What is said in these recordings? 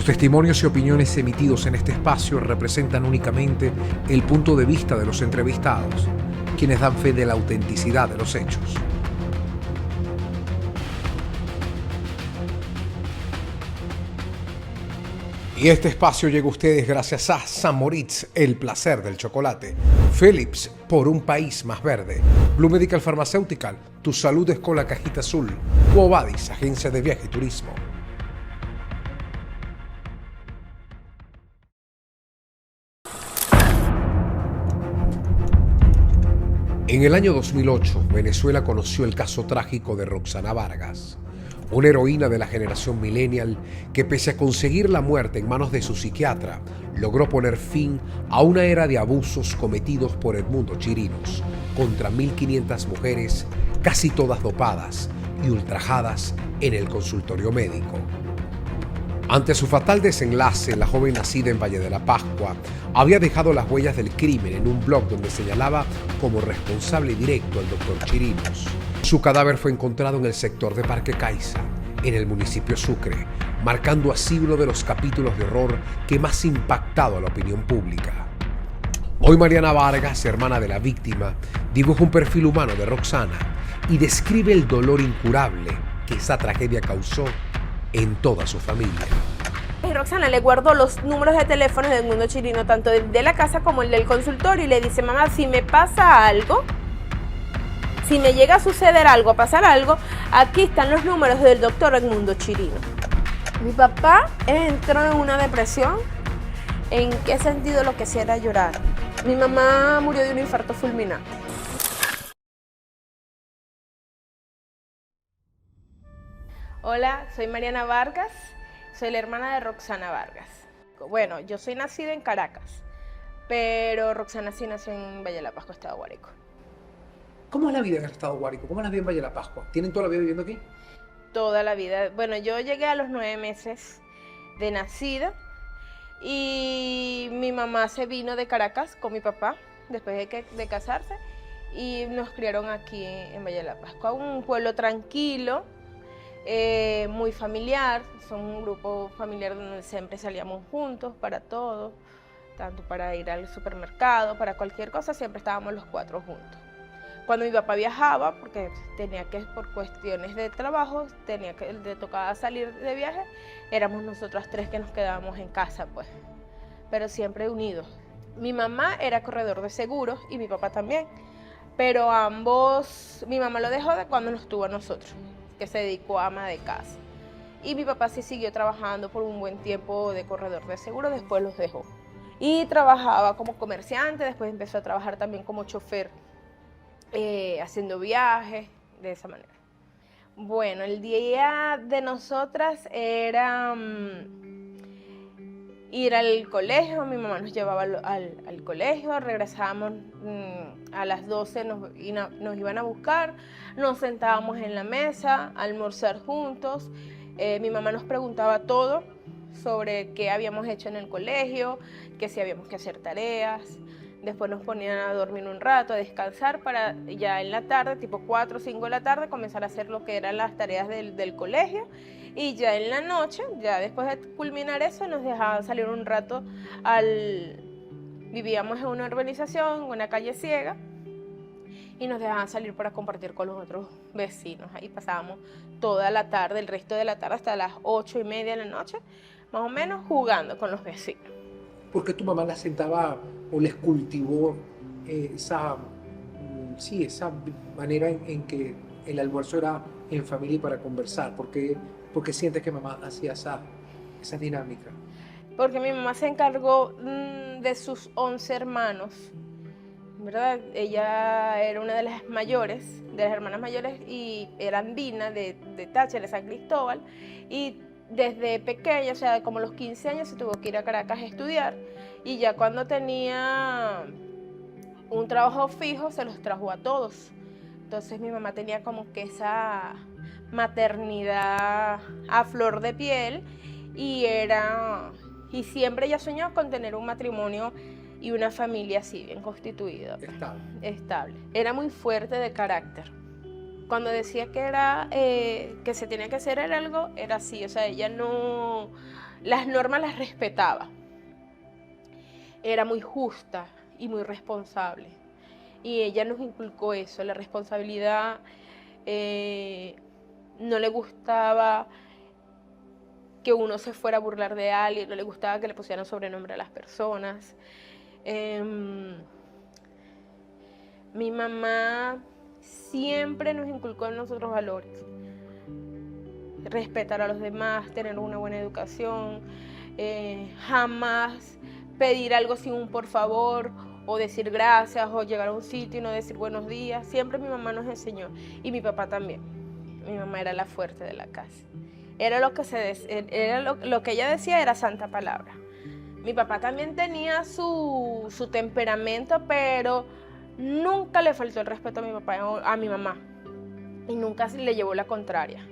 Los testimonios y opiniones emitidos en este espacio representan únicamente el punto de vista de los entrevistados, quienes dan fe de la autenticidad de los hechos. Y este espacio llega a ustedes gracias a St. Moritz, el placer del chocolate. Philips, por un país más verde. Blue Medical Pharmaceutical, tu salud es con la cajita azul. Quo Vadis, agencia de viaje y turismo. En el año 2008, Venezuela conoció el caso trágico de Roxana Vargas, una heroína de la generación millennial que, pese a conseguir la muerte en manos de su psiquiatra, logró poner fin a una era de abusos cometidos por Edmundo Chirinos contra 1.500 mujeres, casi todas dopadas y ultrajadas en el consultorio médico. Ante su fatal desenlace, la joven nacida en Valle de la Pascua había dejado las huellas del crimen en un blog donde señalaba como responsable directo al doctor Chirinos. Su cadáver fue encontrado en el sector de Parque Caiza, en el municipio Sucre, marcando así uno de los capítulos de horror que más ha impactado a la opinión pública. Hoy Mariana Vargas, hermana de la víctima, dibuja un perfil humano de Roxana y describe el dolor incurable que esa tragedia causó en toda su familia. Roxana le guardó los números de teléfono de Edmundo Chirino, tanto el de la casa como el del consultorio, y le dice: mamá, si me pasa algo, si me llega a suceder algo, a pasar algo, aquí están los números del doctor Edmundo Chirino. Mi papá entró en una depresión. ¿En qué sentido? Lo que hacía era llorar. Mi mamá murió de un infarto fulminante. Hola, soy Mariana Vargas, soy la hermana de Roxana Vargas. Bueno, yo soy nacida en Caracas, pero Roxana sí nació en Valle de la Pascua, Estado Guárico. ¿Cómo es la vida en el Estado Guárico? ¿Cómo es la vida en Valle de la Pascua? ¿Tienen toda la vida viviendo aquí? Toda la vida. Bueno, yo llegué a los 9 meses de nacida y mi mamá se vino de Caracas con mi papá después de casarse y nos criaron aquí en Valle de la Pascua, un pueblo tranquilo. Muy familiar, son un grupo familiar donde siempre salíamos juntos para todo, tanto para ir al supermercado, para cualquier cosa, siempre estábamos los 4 juntos. Cuando mi papá viajaba, porque tenía que, por cuestiones de trabajo, le tocaba salir de viaje, éramos nosotras 3 que nos quedábamos en casa, pues, pero siempre unidos. Mi mamá era corredor de seguros y mi papá también, pero ambos, mi mamá lo dejó de cuando nos tuvo a nosotros, que se dedicó a ama de casa. Y mi papá sí siguió trabajando por un buen tiempo de corredor de seguros, después los dejó. Y trabajaba como comerciante, después empezó a trabajar también como chofer, haciendo viajes, de esa manera. Bueno, el día de nosotras era ir al colegio, mi mamá nos llevaba al colegio, regresábamos a las 12, nos iban a buscar, nos sentábamos en la mesa a almorzar juntos, mi mamá nos preguntaba todo sobre qué habíamos hecho en el colegio, que si habíamos que hacer tareas, después nos ponían a dormir un rato, a descansar para ya en la tarde, tipo 4 o 5 de la tarde, comenzar a hacer lo que eran las tareas del colegio. Y ya en la noche, ya después de culminar eso, nos dejaban salir un rato vivíamos en una urbanización, en una calle ciega, y nos dejaban salir para compartir con los otros vecinos. Ahí pasábamos toda la tarde, el resto de la tarde hasta las 8:30 de la noche, más o menos jugando con los vecinos. ¿Por qué tu mamá las sentaba o les cultivó esa manera en que el almuerzo era en familia y para conversar? ¿Por qué sientes que mamá hacía esa dinámica? Porque mi mamá se encargó de sus 11 hermanos, ¿verdad? Ella era una de las mayores, de las hermanas mayores, y era andina de Táchira, de San Cristóbal, y desde pequeña, o sea, como los 15 años, se tuvo que ir a Caracas a estudiar, y ya cuando tenía un trabajo fijo, se los trajo a todos. Entonces mi mamá tenía como que esa maternidad a flor de piel, y siempre ella soñó con tener un matrimonio y una familia así, bien constituida. Estable. Era muy fuerte de carácter. Cuando decía que se tenía que hacer algo, era así. O sea, ella no las normas las respetaba. Era muy justa y muy responsable. Y ella nos inculcó eso, la responsabilidad. No le gustaba que uno se fuera a burlar de alguien, no le gustaba que le pusieran sobrenombre a las personas. Mi mamá siempre nos inculcó en nosotros valores. Respetar a los demás, tener una buena educación, jamás pedir algo sin un por favor, o decir gracias, o llegar a un sitio y no decir buenos días. Siempre mi mamá nos enseñó, y mi papá también. Mi mamá era la fuerte de la casa. Era lo que ella decía era santa palabra. Mi papá también tenía su temperamento, pero nunca le faltó el respeto a mi mamá. Y nunca le llevó la contraria.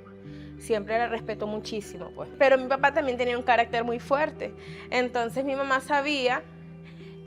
Siempre la respetó muchísimo, pues. Pero mi papá también tenía un carácter muy fuerte. Entonces mi mamá sabía,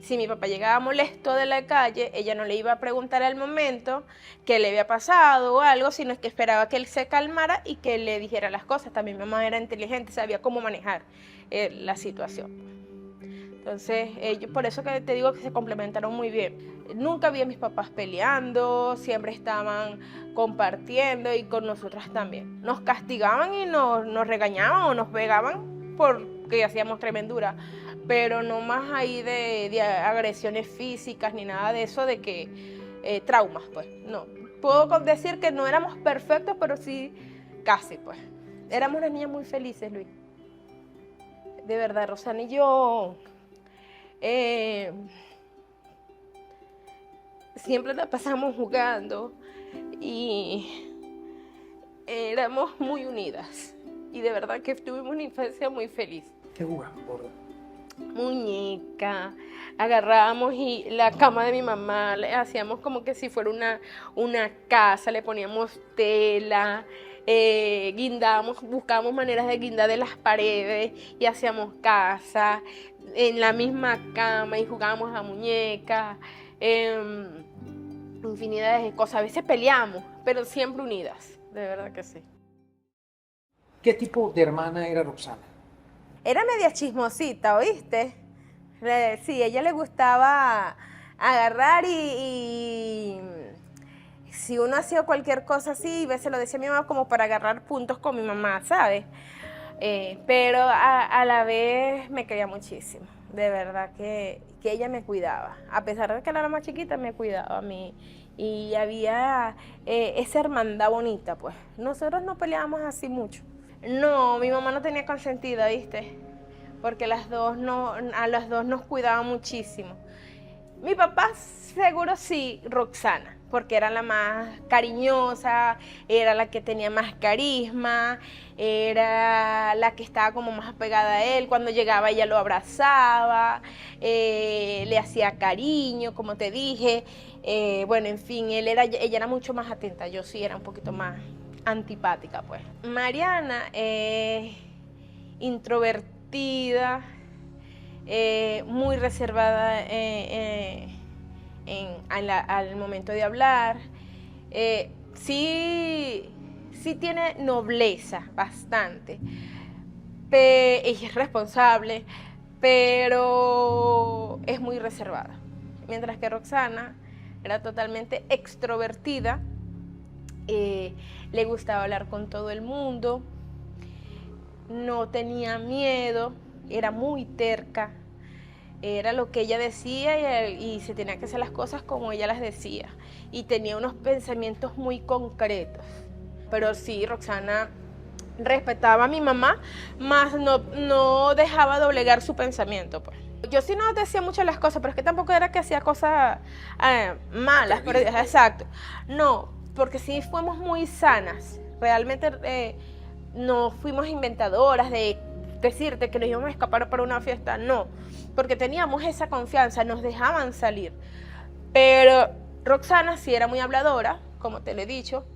si mi papá llegaba molesto de la calle, ella no le iba a preguntar al momento qué le había pasado o algo, sino que esperaba que él se calmara y que le dijera las cosas. También mi mamá era inteligente, sabía cómo manejar la situación. Entonces, por eso que te digo que se complementaron muy bien. Nunca vi a mis papás peleando, siempre estaban compartiendo, y con nosotras también. Nos castigaban y nos regañaban o nos pegaban porque hacíamos tremendura, pero no más ahí de agresiones físicas ni nada de eso, de que traumas, pues. No, puedo decir que no éramos perfectos, pero sí casi, pues. Éramos unas niñas muy felices, Luis. De verdad, Roxana y yo siempre la pasamos jugando y éramos muy unidas, y de verdad que tuvimos una infancia muy feliz. ¿Qué jugamos, gorda? Muñeca, agarrábamos y la cama de mi mamá le hacíamos como que si fuera una casa, le poníamos tela, guindábamos, buscábamos maneras de guindar de las paredes y hacíamos casa en la misma cama y jugábamos a muñeca, infinidades de cosas. A veces peleamos, pero siempre unidas, de verdad que sí. ¿Qué tipo de hermana era Roxana? Era media chismosita, ¿oíste? Sí, a ella le gustaba agarrar y si uno hacía cualquier cosa así, a veces lo decía mi mamá como para agarrar puntos con mi mamá, ¿sabes? Pero a la vez me quería muchísimo, de verdad que ella me cuidaba. A pesar de que era la más chiquita, me cuidaba a mí. Y había esa hermandad bonita, pues. Nosotros no peleábamos así mucho. No, mi mamá no tenía consentida, ¿viste? Porque a las dos nos cuidaba muchísimo. Mi papá seguro sí, Roxana, porque era la más cariñosa, era la que tenía más carisma, era la que estaba como más apegada a él. Cuando llegaba ella lo abrazaba, le hacía cariño, como te dije. Bueno, en fin, ella era mucho más atenta, yo sí era un poquito más antipática, pues. Mariana es introvertida, muy reservada al momento de hablar. Sí tiene nobleza, bastante. Ella es responsable, pero es muy reservada. Mientras que Roxana era totalmente extrovertida. Le gustaba hablar con todo el mundo, no tenía miedo, era muy terca, era lo que ella decía y se tenía que hacer las cosas como ella las decía, y tenía unos pensamientos muy concretos. Pero sí, Roxana respetaba a mi mamá, más no dejaba doblegar su pensamiento, pues. Yo sí no decía muchas las cosas, pero es que tampoco era que hacía cosas malas, pero, exacto, no, porque sí fuimos muy sanas, realmente no fuimos inventadoras de decirte que nos íbamos a escapar para una fiesta, no, porque teníamos esa confianza, nos dejaban salir. Pero Roxana sí era muy habladora, como te lo he dicho,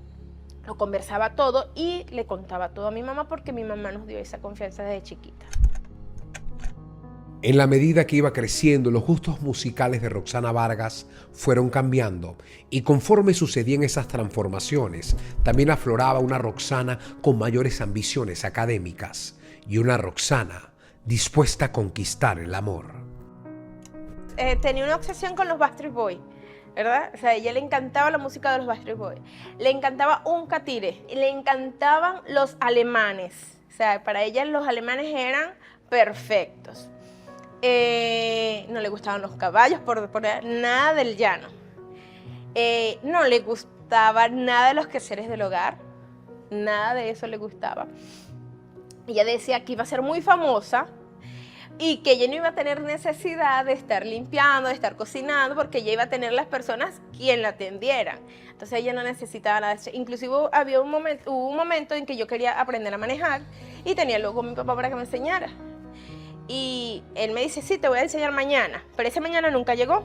lo conversaba todo y le contaba todo a mi mamá, porque mi mamá nos dio esa confianza desde chiquita. En la medida que iba creciendo, los gustos musicales de Roxana Vargas fueron cambiando, y conforme sucedían esas transformaciones, también afloraba una Roxana con mayores ambiciones académicas y una Roxana dispuesta a conquistar el amor. Tenía una obsesión con los Backstreet Boys, ¿verdad? O sea, a ella le encantaba la música de los Backstreet Boys. Le encantaba un Catire, y le encantaban los alemanes. O sea, para ella los alemanes eran perfectos. No le gustaban los caballos, por nada del llano. No le gustaba nada de los quehaceres del hogar. Nada de eso le gustaba. Ella decía que iba a ser muy famosa y que ella no iba a tener necesidad de estar limpiando, de estar cocinando, porque ella iba a tener las personas quien la atendieran. Entonces ella no necesitaba nada de eso. Inclusive hubo un momento en que yo quería aprender a manejar y tenía luego a mi papá para que me enseñara. Y él me dice, sí, te voy a enseñar mañana. Pero ese mañana nunca llegó.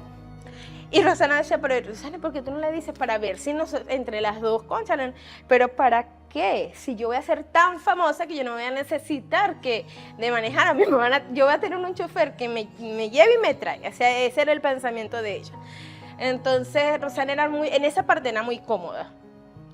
Y Roxana decía, pero Roxana, ¿por qué tú no le dices para ver si entre las dos, cónchale? Pero ¿para qué? Si yo voy a ser tan famosa que yo no voy a necesitar de manejar a mi mamá, yo voy a tener un chofer que me lleve y me traiga. O sea, ese era el pensamiento de ella. Entonces, Roxana en esa parte era muy cómoda.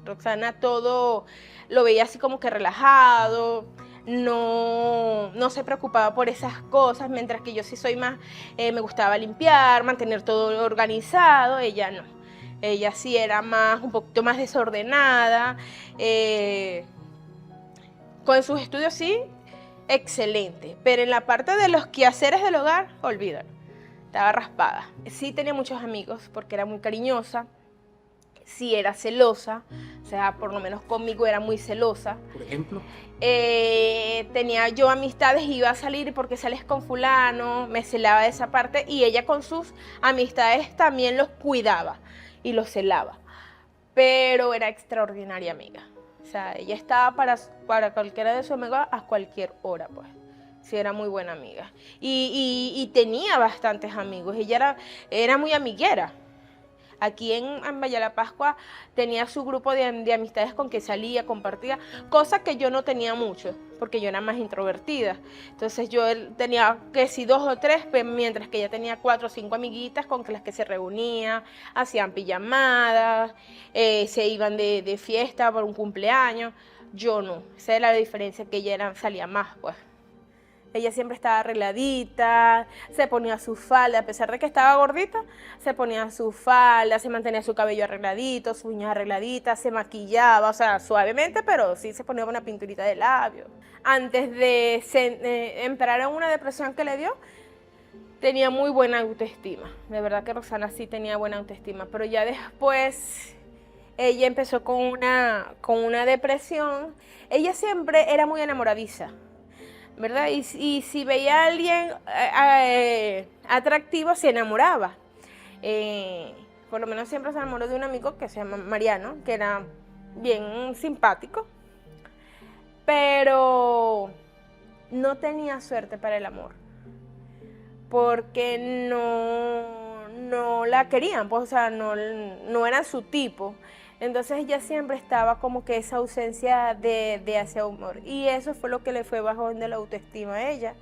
Roxana todo lo veía así como que relajado. No se preocupaba por esas cosas, mientras que yo sí soy más, me gustaba limpiar, mantener todo organizado, ella no. Ella sí era un poquito más desordenada. Con sus estudios sí, excelente, pero en la parte de los quehaceres del hogar, olvídalo, estaba raspada. Sí tenía muchos amigos porque era muy cariñosa. Sí era celosa, o sea, por lo menos conmigo era muy celosa. Por ejemplo. Tenía yo amistades, iba a salir porque sales con fulano, me celaba de esa parte, y ella con sus amistades también los cuidaba y los celaba. Pero era extraordinaria amiga. O sea, ella estaba para cualquiera de sus amigos a cualquier hora, pues. Sí, era muy buena amiga. Y tenía bastantes amigos, ella era muy amiguera. Aquí en Valle de la Pascua tenía su grupo de amistades con que salía, compartía, cosa que yo no tenía mucho, porque yo era más introvertida. Entonces yo tenía que si 2 o 3, mientras que ella tenía 4 o 5 amiguitas con las que se reunía, hacían pijamadas, se iban de fiesta por un cumpleaños. Yo no, esa era la diferencia, que ella salía más, pues. Ella siempre estaba arregladita, se ponía su falda, a pesar de que estaba gordita, se ponía su falda, se mantenía su cabello arregladito, sus uñas arregladitas, se maquillaba, o sea, suavemente, pero sí se ponía una pinturita de labios. Antes de entrar en una depresión que le dio, tenía muy buena autoestima. De verdad que Roxana sí tenía buena autoestima, pero ya después ella empezó con una depresión. Ella siempre era muy enamoradiza, ¿verdad? Y si veía a alguien atractivo, se enamoraba. Por lo menos siempre se enamoró de un amigo que se llama Mariano, que era bien simpático, pero no tenía suerte para el amor, porque no la querían, pues, o sea, no era su tipo. Entonces ella siempre estaba como que esa ausencia de ese amor. Y eso fue lo que le fue bajón de la autoestima a ella,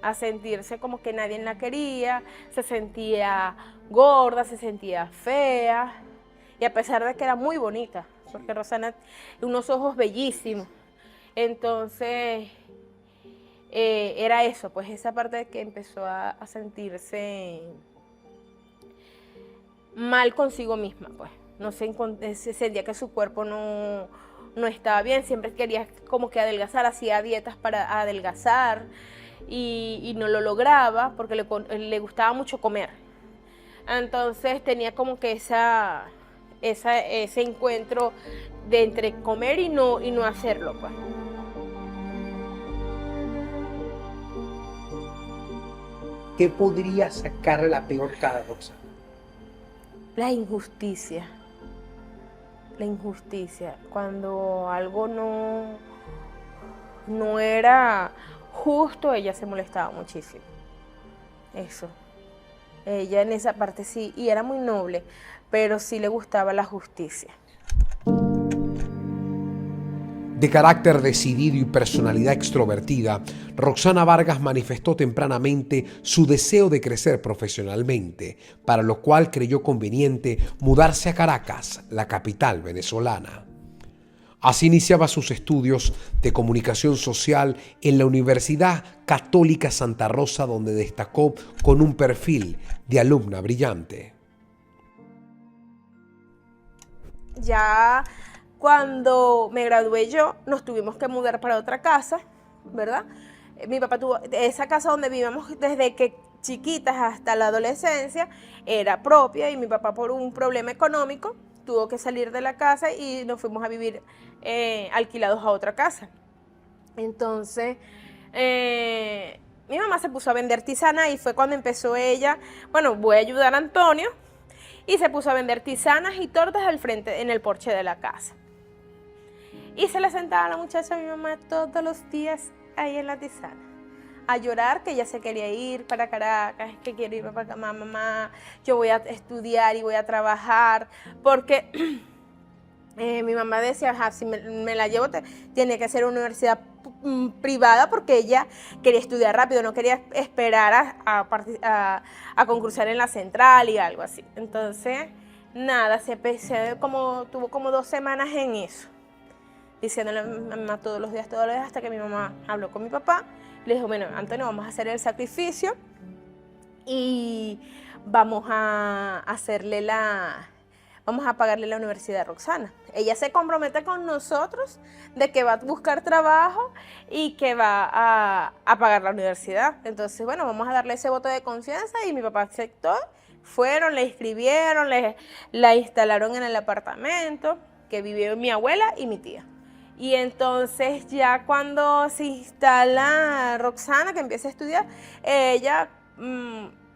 a sentirse como que nadie la quería, se sentía gorda, se sentía fea. Y a pesar de que era muy bonita, porque Roxana tiene unos ojos bellísimos. Entonces era eso, pues esa parte de que empezó a sentirse mal consigo misma, pues. No se sentía que su cuerpo no estaba bien, siempre quería como que adelgazar, hacía dietas para adelgazar y no lo lograba porque le gustaba mucho comer. Entonces tenía como que ese encuentro de entre comer y no hacerlo, pues. ¿Qué podría sacarle la peor cara a Roxana? La injusticia. La injusticia, cuando algo no era justo, ella se molestaba muchísimo. Eso. Ella en esa parte sí, y era muy noble, pero sí le gustaba la justicia. De carácter decidido y personalidad extrovertida, Roxana Vargas manifestó tempranamente su deseo de crecer profesionalmente, para lo cual creyó conveniente mudarse a Caracas, la capital venezolana. Así iniciaba sus estudios de comunicación social en la Universidad Católica Santa Rosa, donde destacó con un perfil de alumna brillante. Ya cuando me gradué yo, nos tuvimos que mudar para otra casa, ¿verdad? Mi papá tuvo esa casa donde vivíamos desde que chiquitas hasta la adolescencia, era propia, y mi papá, por un problema económico, tuvo que salir de la casa y nos fuimos a vivir alquilados a otra casa. Entonces, mi mamá se puso a vender tisana y fue cuando empezó ella, bueno, voy a ayudar a Antonio, y se puso a vender tisanas y tortas al frente, en el porche de la casa. Y se le sentaba a la muchacha, a mi mamá, todos los días ahí en la tisana, a llorar, que ella se quería ir para Caracas, que quiere irme para acá, mamá, yo voy a estudiar y voy a trabajar, porque mi mamá decía, ajá, si me la llevo, tiene que ser una universidad privada, porque ella quería estudiar rápido, no quería esperar a concursar en la central y algo así. Entonces, nada, tuvo como 2 semanas en eso, diciéndole a mi mamá todos los días, hasta que mi mamá habló con mi papá. Le dijo, bueno, Antonio, vamos a hacer el sacrificio y vamos a pagarle la universidad a Roxana. Ella se compromete con nosotros de que va a buscar trabajo y que va a pagar la universidad. Entonces, bueno, vamos a darle ese voto de confianza, y mi papá aceptó. Fueron, la inscribieron, la instalaron en el apartamento que vivió mi abuela y mi tía. Y entonces ya cuando se instala Roxana, que empieza a estudiar, ella,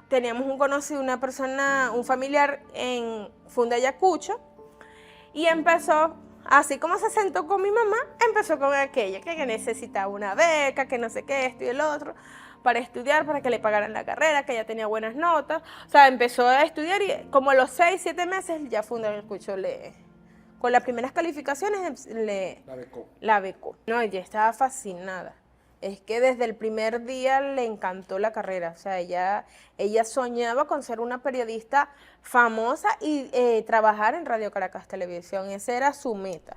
teníamos un conocido, una persona, un familiar en Funda Ayacucho, y empezó, así como se sentó con mi mamá, empezó con aquella, que necesitaba una beca, que no sé qué, esto y el otro, para estudiar, para que le pagaran la carrera, que ella tenía buenas notas. O sea, empezó a estudiar y como a los 6, 7 meses ya Funda Ayacucho con las primeras calificaciones la becó. No, ella estaba fascinada. Es que desde el primer día le encantó la carrera. O sea, ella soñaba con ser una periodista famosa y trabajar en Radio Caracas Televisión. Esa era su meta.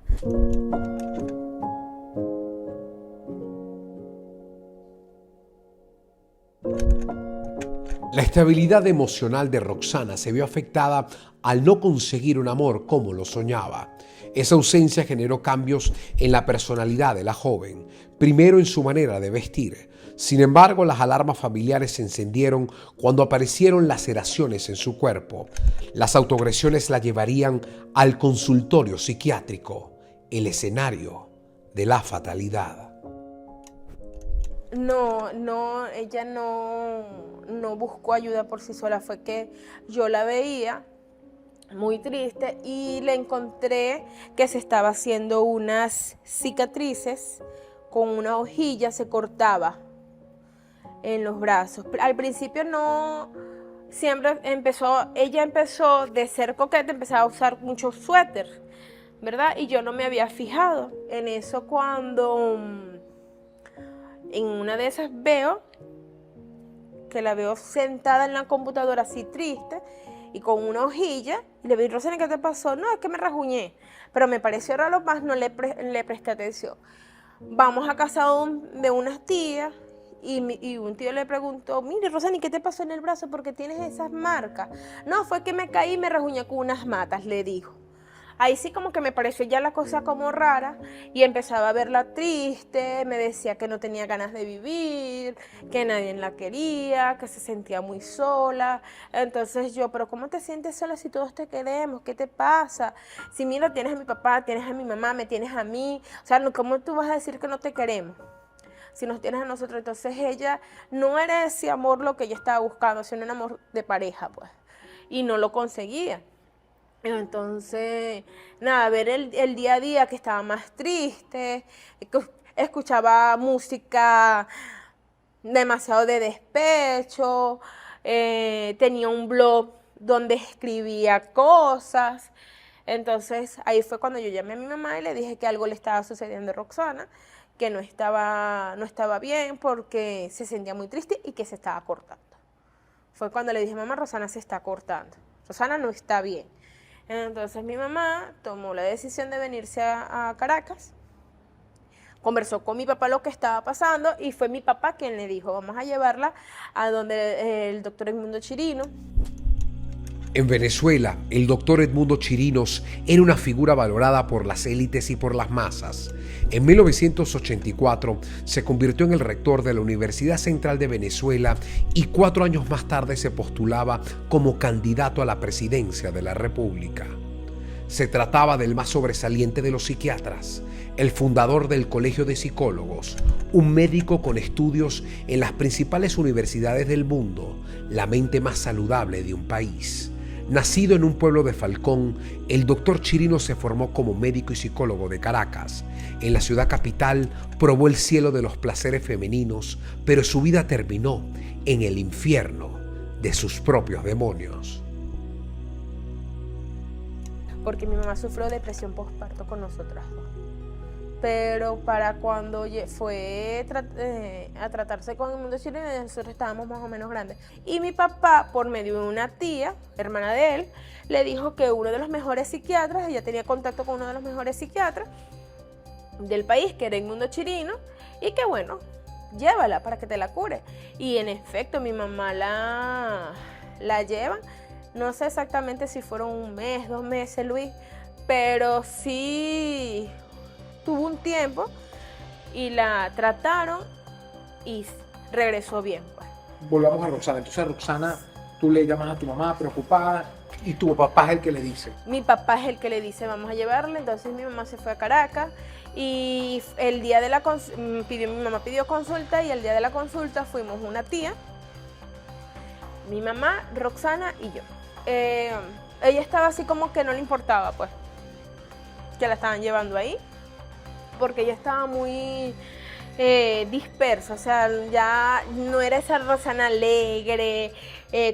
La estabilidad emocional de Roxana se vio afectada al no conseguir un amor como lo soñaba. Esa ausencia generó cambios en la personalidad de la joven, primero en su manera de vestir. Sin embargo, las alarmas familiares se encendieron cuando aparecieron laceraciones en su cuerpo. Las autoagresiones la llevarían al consultorio psiquiátrico, el escenario de la fatalidad. No, ella no buscó ayuda por sí sola. Fue que yo la veía muy triste y le encontré que se estaba haciendo unas cicatrices con una hojilla, se cortaba en los brazos. Al principio no, ella empezó de ser coqueta, empezaba a usar muchos suéteres, ¿verdad? Y yo no me había fijado en eso cuando en una de esas la veo sentada en la computadora así triste y con una hojilla, y le digo, Rosana, ¿qué te pasó? No, es que me rajuñé, pero me pareció raro, más no le presté atención. Vamos a casa de unas tías y un tío le preguntó, mire, Rosana, ¿qué te pasó en el brazo? ¿Por qué tienes esas marcas? No, fue que me caí y me rajuñé con unas matas, le dijo. Ahí sí como que me pareció ya la cosa como rara, y empezaba a verla triste, me decía que no tenía ganas de vivir, que nadie la quería, que se sentía muy sola. Entonces yo, pero ¿cómo te sientes sola si todos te queremos? ¿Qué te pasa? Si mira, tienes a mi papá, tienes a mi mamá, me tienes a mí, o sea, ¿cómo tú vas a decir que no te queremos si nos tienes a nosotros? Entonces ella, no era ese amor lo que ella estaba buscando, sino un amor de pareja, pues, y no lo conseguía. Entonces, nada, ver el día a día, que estaba más triste, escuchaba música demasiado de despecho, tenía un blog donde escribía cosas. Entonces, ahí fue cuando yo llamé a mi mamá y le dije que algo le estaba sucediendo a Roxana, que no estaba bien porque se sentía muy triste y que se estaba cortando. Fue cuando le dije, mamá, Roxana se está cortando, Roxana no está bien. Entonces mi mamá tomó la decisión de venirse a Caracas, conversó con mi papá lo que estaba pasando y fue mi papá quien le dijo, vamos a llevarla a donde el doctor Edmundo Chirino. En Venezuela, el doctor Edmundo Chirinos era una figura valorada por las élites y por las masas. En 1984 se convirtió en el rector de la Universidad Central de Venezuela y 4 años más tarde se postulaba como candidato a la presidencia de la República. Se trataba del más sobresaliente de los psiquiatras, el fundador del Colegio de Psicólogos, un médico con estudios en las principales universidades del mundo, la mente más saludable de un país. Nacido en un pueblo de Falcón, el doctor Chirino se formó como médico y psicólogo de Caracas. En la ciudad capital probó el cielo de los placeres femeninos, pero su vida terminó en el infierno de sus propios demonios. Porque mi mamá sufrió depresión postparto con nosotras dos. Pero para cuando fue a tratarse con Edmundo Chirino, nosotros estábamos más o menos grandes. Y mi papá, por medio de una tía, hermana de él, le dijo que uno de los mejores psiquiatras, ella tenía contacto con uno de los mejores psiquiatras del país, que era Edmundo Chirino, y que bueno, llévala para que te la cure. Y en efecto, mi mamá la lleva, no sé exactamente si fueron 1 mes, 2 meses, Luis, pero sí tuvo un tiempo y la trataron y regresó bien, pues. Volvamos a Roxana. Entonces a Roxana, tú le llamas a tu mamá preocupada y tu papá es el que le dice. Mi papá es el que le dice, vamos a llevarla. Entonces mi mamá se fue a Caracas y el día de la mi mamá pidió consulta y el día de la consulta fuimos una tía, mi mamá, Roxana y yo. Ella estaba así como que no le importaba, pues, que la estaban llevando ahí, porque ella estaba muy dispersa, o sea, ya no era esa Roxana alegre,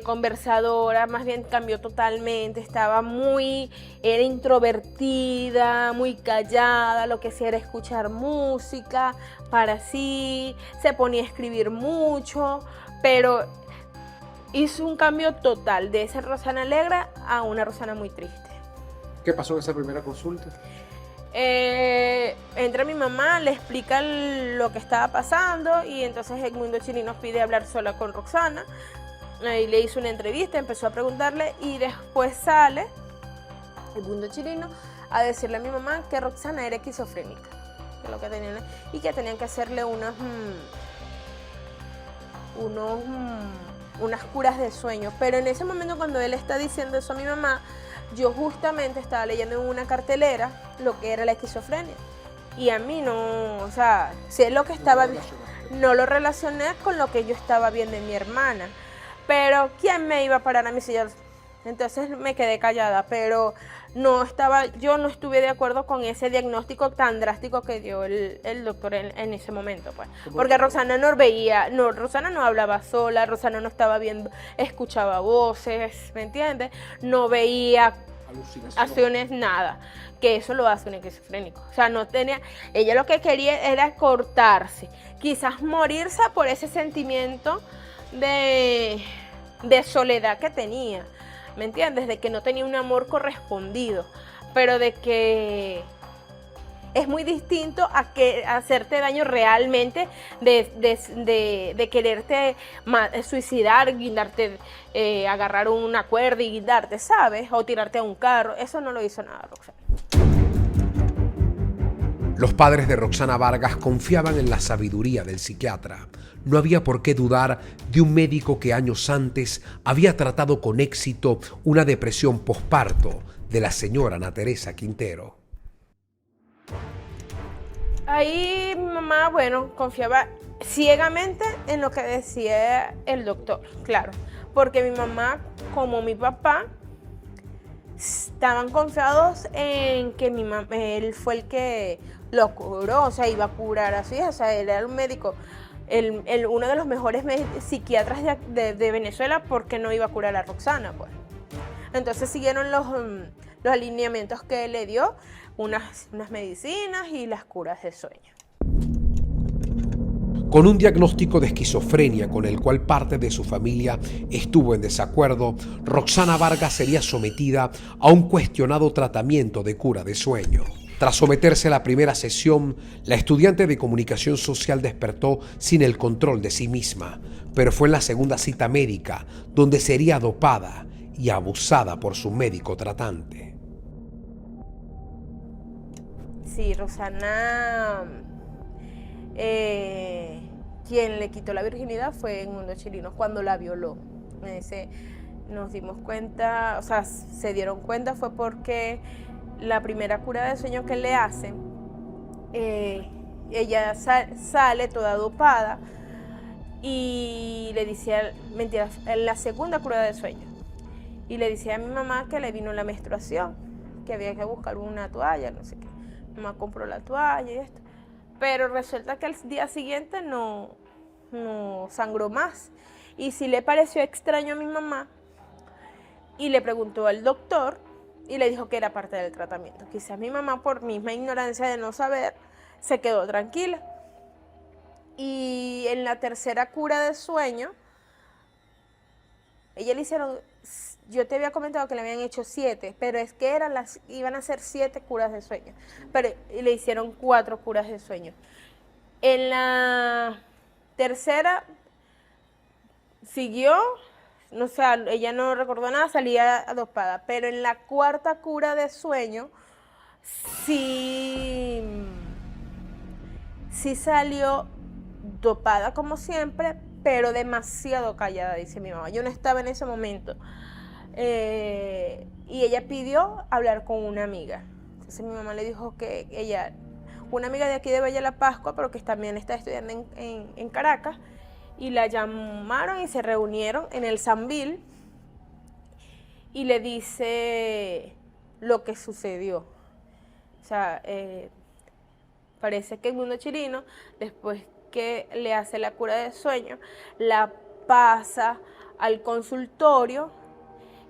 conversadora, más bien cambió totalmente, era introvertida, muy callada, lo que hacía era escuchar música para sí, se ponía a escribir mucho, pero hizo un cambio total de esa Roxana alegre a una Roxana muy triste. ¿Qué pasó en esa primera consulta? Entra mi mamá, le explica lo que estaba pasando y entonces Edmundo Chirino nos pide hablar sola con Roxana. Y le hizo una entrevista, empezó a preguntarle y después sale Edmundo Chirino a decirle a mi mamá que Roxana era esquizofrénica, que lo que tenían, y que tenían que hacerle unas curas de sueño. Pero en ese momento, cuando él está diciendo eso a mi mamá, yo justamente estaba leyendo en una cartelera lo que era la esquizofrenia. Y a mí no, o sea, si es lo que estaba, no lo relacioné con lo que yo estaba viendo en mi hermana. Pero ¿quién me iba a parar a mí si yo? Entonces me quedé callada, pero yo no estuve de acuerdo con ese diagnóstico tan drástico que dio el doctor en ese momento, pues. Porque Roxana Roxana no hablaba sola, Roxana no estaba viendo, escuchaba voces, ¿me entiendes? No veía alucinaciones, nada, que eso lo hace un esquizofrénico. O sea, ella lo que quería era cortarse, quizás morirse por ese sentimiento de soledad que tenía. ¿Me entiendes? De que no tenía un amor correspondido, pero de que es muy distinto a hacerte daño realmente, de quererte suicidar, guindarte, agarrar una cuerda y guindarte, ¿sabes? O tirarte a un carro. Eso no lo hizo nada Roxana. Los padres de Roxana Vargas confiaban en la sabiduría del psiquiatra. No había por qué dudar de un médico que años antes había tratado con éxito una depresión posparto de la señora Ana Teresa Quintero. Ahí mi mamá, bueno, confiaba ciegamente en lo que decía el doctor, claro, porque mi mamá, como mi papá, estaban confiados en que él fue el que lo curó, o sea, iba a curar a su hija, o sea, él era un médico, uno de los mejores psiquiatras de Venezuela, porque no iba a curar a Roxana, pues. Entonces siguieron los alineamientos que él le dio, unas medicinas y las curas de sueño. Con un diagnóstico de esquizofrenia con el cual parte de su familia estuvo en desacuerdo, Roxana Vargas sería sometida a un cuestionado tratamiento de cura de sueño. Tras someterse a la primera sesión, la estudiante de comunicación social despertó sin el control de sí misma, pero fue en la segunda cita médica donde sería dopada y abusada por su médico tratante. Sí, Roxana, quien le quitó la virginidad fue Edmundo Chirinos cuando la violó. Nos dimos cuenta, o sea, se dieron cuenta fue porque la primera cura de sueño que le hacen, ella sale toda dopada y le decía, mentira, en la segunda cura de sueño, y le decía a mi mamá que le vino la menstruación, que había que buscar una toalla, no sé qué. Mi mamá compró la toalla y esto, pero resulta que al día siguiente no sangró más, y sí le pareció extraño a mi mamá, y le preguntó al doctor, y le dijo que era parte del tratamiento. Quizás mi mamá, por misma ignorancia de no saber, se quedó tranquila. Y en la tercera cura de sueño, ella le hicieron, yo te había comentado que le habían hecho 7, pero es que iban a ser 7 curas de sueño, pero le hicieron 4 curas de sueño. En la tercera siguió, o sea, ella no recordó nada, salía dopada, pero en la cuarta cura de sueño sí salió dopada como siempre, pero demasiado callada, dice mi mamá. Yo no estaba en ese momento. Y ella pidió hablar con una amiga. Entonces mi mamá le dijo que ella, una amiga de aquí de Valle de la Pascua, pero que también está estudiando en Caracas, y la llamaron y se reunieron en el Sambil, y le dice lo que sucedió. O sea, parece que Edmundo Chirinos, después que le hace la cura de sueño, la pasa al consultorio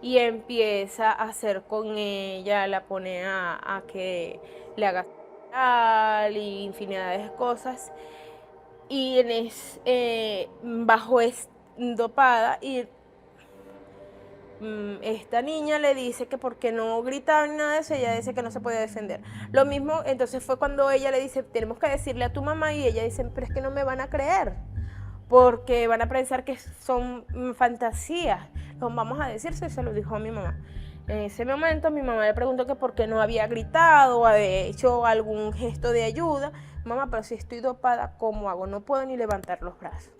y empieza a hacer con ella, la pone a que le haga y infinidad de cosas, y bajo dopada, y esta niña le dice que porque no gritaba ni nada de eso, ella dice que no se puede defender. Lo mismo, entonces fue cuando ella le dice, tenemos que decirle a tu mamá, y ella dice, pero es que no me van a creer, porque van a pensar que son fantasías. Los vamos a decir, se lo dijo a mi mamá. En ese momento mi mamá le preguntó que por qué no había gritado o había hecho algún gesto de ayuda. Mamá, pero si estoy dopada, ¿cómo hago? No puedo ni levantar los brazos.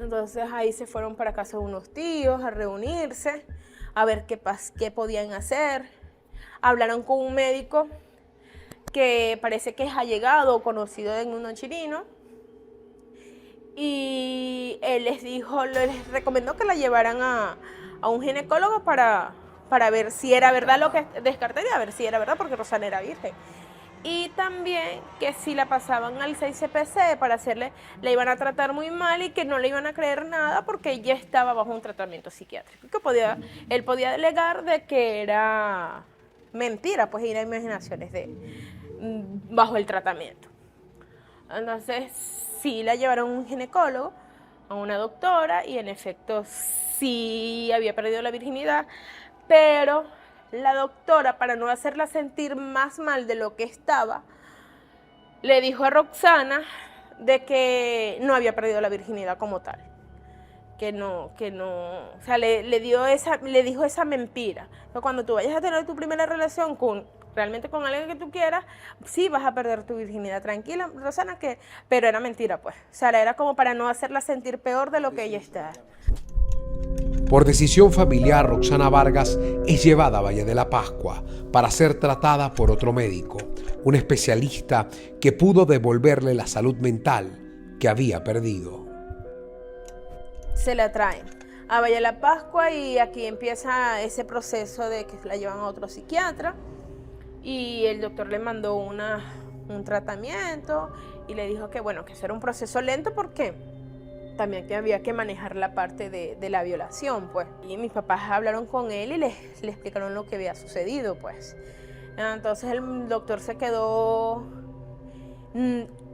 Entonces ahí se fueron para casa de unos tíos a reunirse, a ver qué podían hacer. Hablaron con un médico que parece que es allegado o conocido de Edmundo Chirinos, y él les recomendó que la llevaran a un ginecólogo para ver si era verdad lo que descartaría, a ver si era verdad, porque Roxana era virgen. Y también que si la pasaban al 6CPC para la iban a tratar muy mal y que no le iban a creer nada porque ella estaba bajo un tratamiento psiquiátrico. Que él podía alegar de que era mentira, pues era imaginaciones bajo el tratamiento. Entonces sí la llevaron a un ginecólogo, a una doctora, y en efecto sí había perdido la virginidad, pero la doctora, para no hacerla sentir más mal de lo que estaba, le dijo a Roxana de que no había perdido la virginidad como tal. Que no, o sea, le dijo esa mentira. Pero cuando tú vayas a tener tu primera relación realmente con alguien que tú quieras, sí vas a perder tu virginidad, tranquila, Roxana, pero era mentira, pues. O sea, era como para no hacerla sentir peor de lo que ella está. Por decisión familiar, Roxana Vargas es llevada a Valle de la Pascua para ser tratada por otro médico, un especialista que pudo devolverle la salud mental que había perdido. Se la traen a Valle de la Pascua y aquí empieza ese proceso de que la llevan a otro psiquiatra, y el doctor le mandó un tratamiento y le dijo que bueno, que eso era un proceso lento porque también que había que manejar la parte de la violación, pues. Y mis papás hablaron con él y le explicaron lo que había sucedido, pues. Entonces el doctor se quedó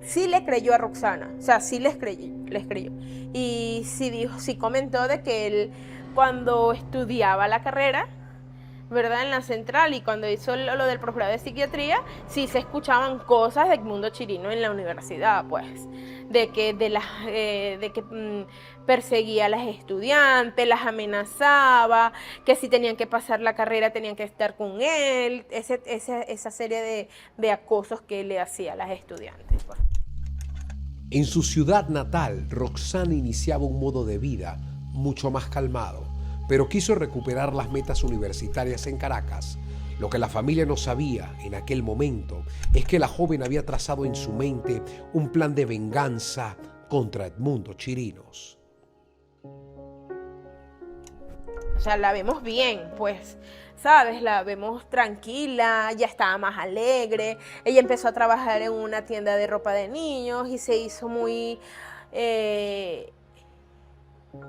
sí le creyó a Roxana, o sea, sí les creyó. Y sí comentó de que él, cuando estudiaba la carrera, ¿verdad?, en la central, y cuando hizo lo del profesor de psiquiatría, sí se escuchaban cosas de Edmundo Chirino en la universidad, pues, de que perseguía a las estudiantes, las amenazaba, que si tenían que pasar la carrera tenían que estar con él, esa serie de acosos que le hacía a las estudiantes, pues. En su ciudad natal, Roxana iniciaba un modo de vida mucho más calmado, pero quiso recuperar las metas universitarias en Caracas. Lo que la familia no sabía en aquel momento es que la joven había trazado en su mente un plan de venganza contra Edmundo Chirinos. O sea, la vemos bien, pues, ¿sabes? La vemos tranquila, ya estaba más alegre. Ella empezó a trabajar en una tienda de ropa de niños y se hizo muy...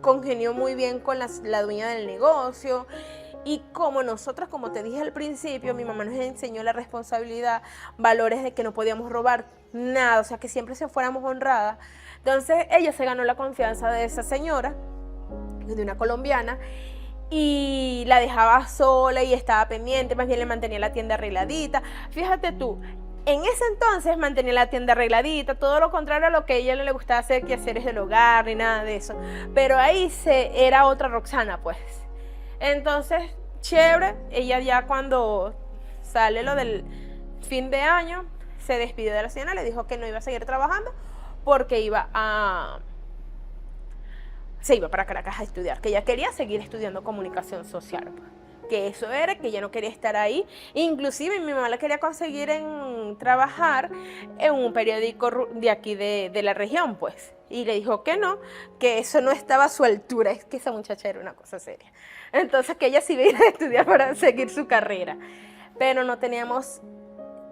congenió muy bien con la dueña del negocio. Y como nosotros, como te dije al principio, mi mamá nos enseñó la responsabilidad, valores de que no podíamos robar nada, o sea, que siempre se fuéramos honradas. Entonces ella se ganó la confianza de esa señora, de una colombiana, y la dejaba sola y estaba pendiente, más bien le mantenía la tienda arregladita. Fíjate tú, en ese entonces mantenía la tienda arregladita, todo lo contrario a lo que a ella no le gustaba hacer, que hacer es del hogar ni nada de eso. Pero ahí era otra Roxana, pues. Entonces, chévere, ella ya cuando sale lo del fin de año, se despidió de la señora, le dijo que no iba a seguir trabajando porque se iba para Caracas a estudiar, que ella quería seguir estudiando comunicación social, pues. Que eso era, que ella no quería estar ahí. Inclusive mi mamá la quería conseguir trabajar en un periódico de aquí de la región, pues. Y le dijo que no, que eso no estaba a su altura, es que esa muchacha era una cosa seria. Entonces que ella sí iba a ir a estudiar para seguir su carrera. Pero no teníamos,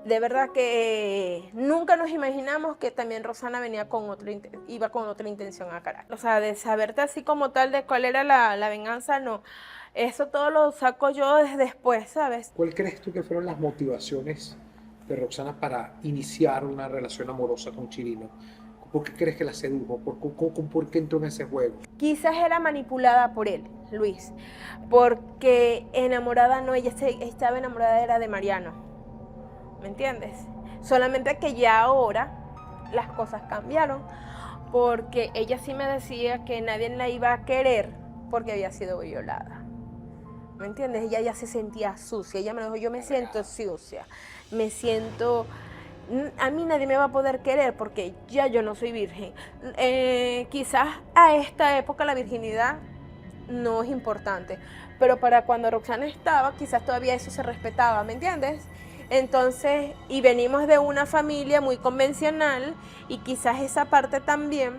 de verdad que nunca nos imaginamos que también Roxana iba con otra intención a Caracas. O sea, de saberte así como tal de cuál era la venganza, no. Eso todo lo saco yo desde después, ¿sabes? ¿Cuál crees tú que fueron las motivaciones de Roxana para iniciar una relación amorosa con Chirino? ¿Por qué crees que la sedujo? ¿Por qué entró en ese juego? Quizás era manipulada por él, Luis, porque enamorada no, ella estaba enamorada era de Mariano, ¿me entiendes? Solamente que ya ahora las cosas cambiaron, porque ella sí me decía que nadie la iba a querer porque había sido violada. ¿Me entiendes? Ella ya se sentía sucia. Ella me dijo, yo me siento sucia. A mí nadie me va a poder querer porque ya yo no soy virgen. Quizás a esta época la virginidad no es importante, pero para cuando Roxana estaba, quizás todavía eso se respetaba, ¿me entiendes? Entonces, y venimos de una familia muy convencional y quizás esa parte también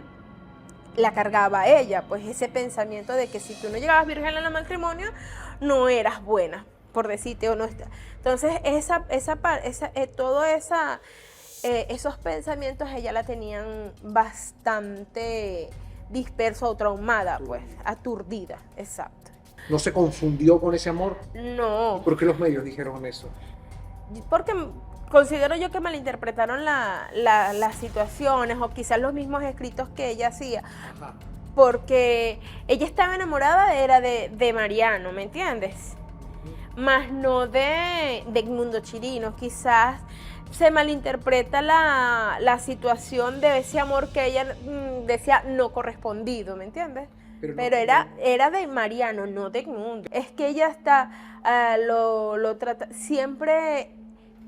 la cargaba ella, pues ese pensamiento de que si tú no llegabas virgen al matrimonio, no eras buena, por decirte o no. Entonces, esos pensamientos ella la tenían bastante dispersa o traumada, pues, aturdida, exacto. ¿No se confundió con ese amor? No. ¿Por qué los medios dijeron eso? Porque considero yo que malinterpretaron las situaciones o quizás los mismos escritos que ella hacía. Ajá. Porque ella estaba enamorada de Mariano, ¿me entiendes? Más no de Edmundo Chirino. Quizás se malinterpreta la situación de ese amor que ella decía no correspondido, ¿me entiendes? Pero era de Mariano, no de Edmundo. Es que ella lo trata siempre.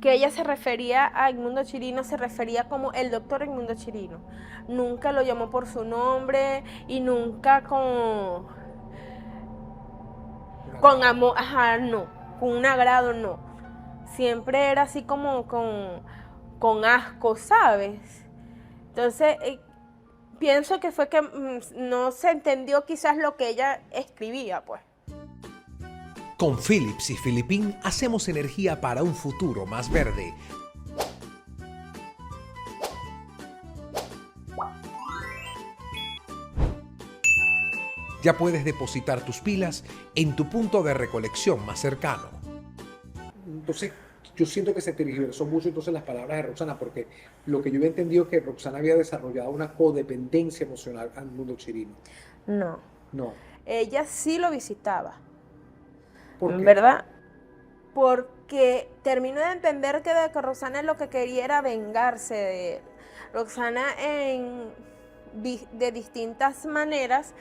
Que ella se refería a Edmundo Chirino, se refería como el doctor Edmundo Chirino. Nunca lo llamó por su nombre y nunca con amor, ajá, no, con un agrado, no. Siempre era así como con asco, ¿sabes? Entonces, pienso que fue que no se entendió quizás lo que ella escribía, pues. Con Philips y Philippine hacemos energía para un futuro más verde. Ya puedes depositar tus pilas en tu punto de recolección más cercano. Entonces, yo siento que se tergiversó mucho entonces las palabras de Roxana, porque lo que yo había entendido es que Roxana había desarrollado una codependencia emocional al mundo chirino. No, No. ella sí lo visitaba, ¿Por qué? ¿verdad? Porque terminó de entender que Roxana lo que quería era vengarse de él. Roxana de distintas maneras,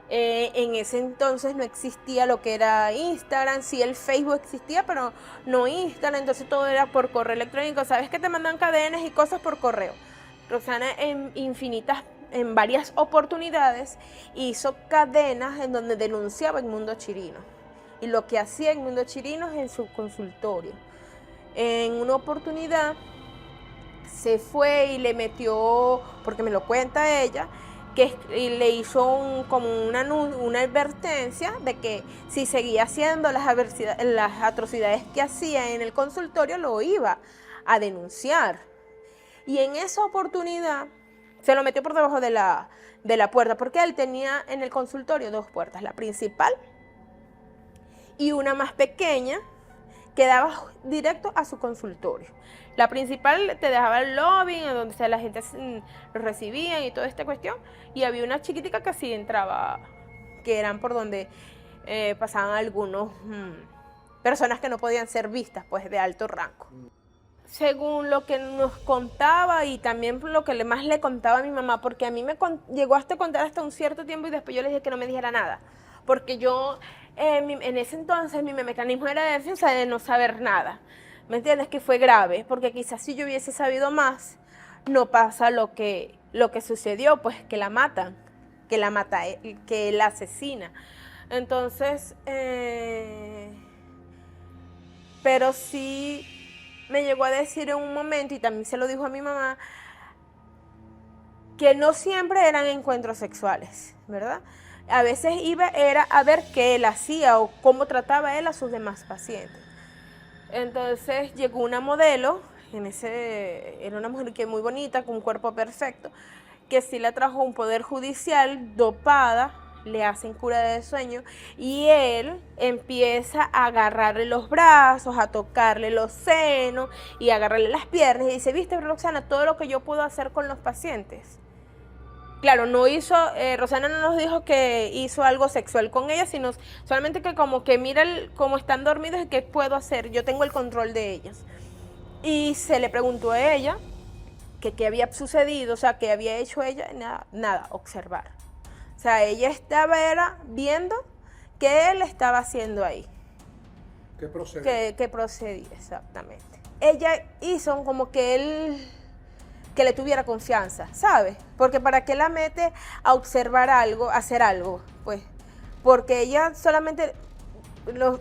en ese entonces no existía lo que era Instagram, sí el Facebook existía, pero no Instagram, entonces todo era por correo electrónico. ¿Sabes que te mandan cadenas y cosas por correo? Roxana en varias oportunidades hizo cadenas en donde denunciaba el mundo chirino y lo que hacía el mundo chirino en su consultorio. En una oportunidad se fue y le metió, porque me lo cuenta ella, que le hizo como una advertencia de que si seguía haciendo las atrocidades que hacía en el consultorio, lo iba a denunciar. Y en esa oportunidad se lo metió por debajo de la puerta, porque él tenía en el consultorio 2 puertas, la principal y una más pequeña que daba directo a su consultorio. La principal te dejaba el lobby, en donde la gente lo recibía y toda esta cuestión, y había una chiquitica que sí entraba, que eran por donde pasaban algunos personas que no podían ser vistas, pues de alto rango. Según lo que nos contaba y también lo que más le contaba a mi mamá, porque a mí me llegó hasta contar hasta un cierto tiempo y después yo le dije que no me dijera nada, porque yo en ese entonces mi mecanismo era de defensa de no saber nada. ¿Me entiendes? Que fue grave, porque quizás si yo hubiese sabido más, no pasa lo que sucedió, pues que la matan, que la asesina. Entonces, pero sí me llegó a decir en un momento, y también se lo dijo a mi mamá, que no siempre eran encuentros sexuales, ¿verdad? A veces era a ver qué él hacía o cómo trataba él a sus demás pacientes. Entonces llegó una modelo, era una mujer que muy bonita, con un cuerpo perfecto, que sí la trajo un poder judicial, dopada, le hacen cura de sueño, y él empieza a agarrarle los brazos, a tocarle los senos y a agarrarle las piernas, y dice, ¿viste, Roxana, todo lo que yo puedo hacer con los pacientes? Claro, Roxana no nos dijo que hizo algo sexual con ella, sino solamente que como que mira cómo están dormidos y qué puedo hacer, yo tengo el control de ellos. Y se le preguntó a ella que qué había sucedido, o sea, qué había hecho ella, nada, observar. O sea, ella estaba viendo qué él estaba haciendo ahí. ¿Qué procedía? Que procedía, exactamente. Ella hizo como que él... que le tuviera confianza, ¿sabes? Porque ¿para qué la mete a observar algo, a hacer algo? Pues, porque ella solamente,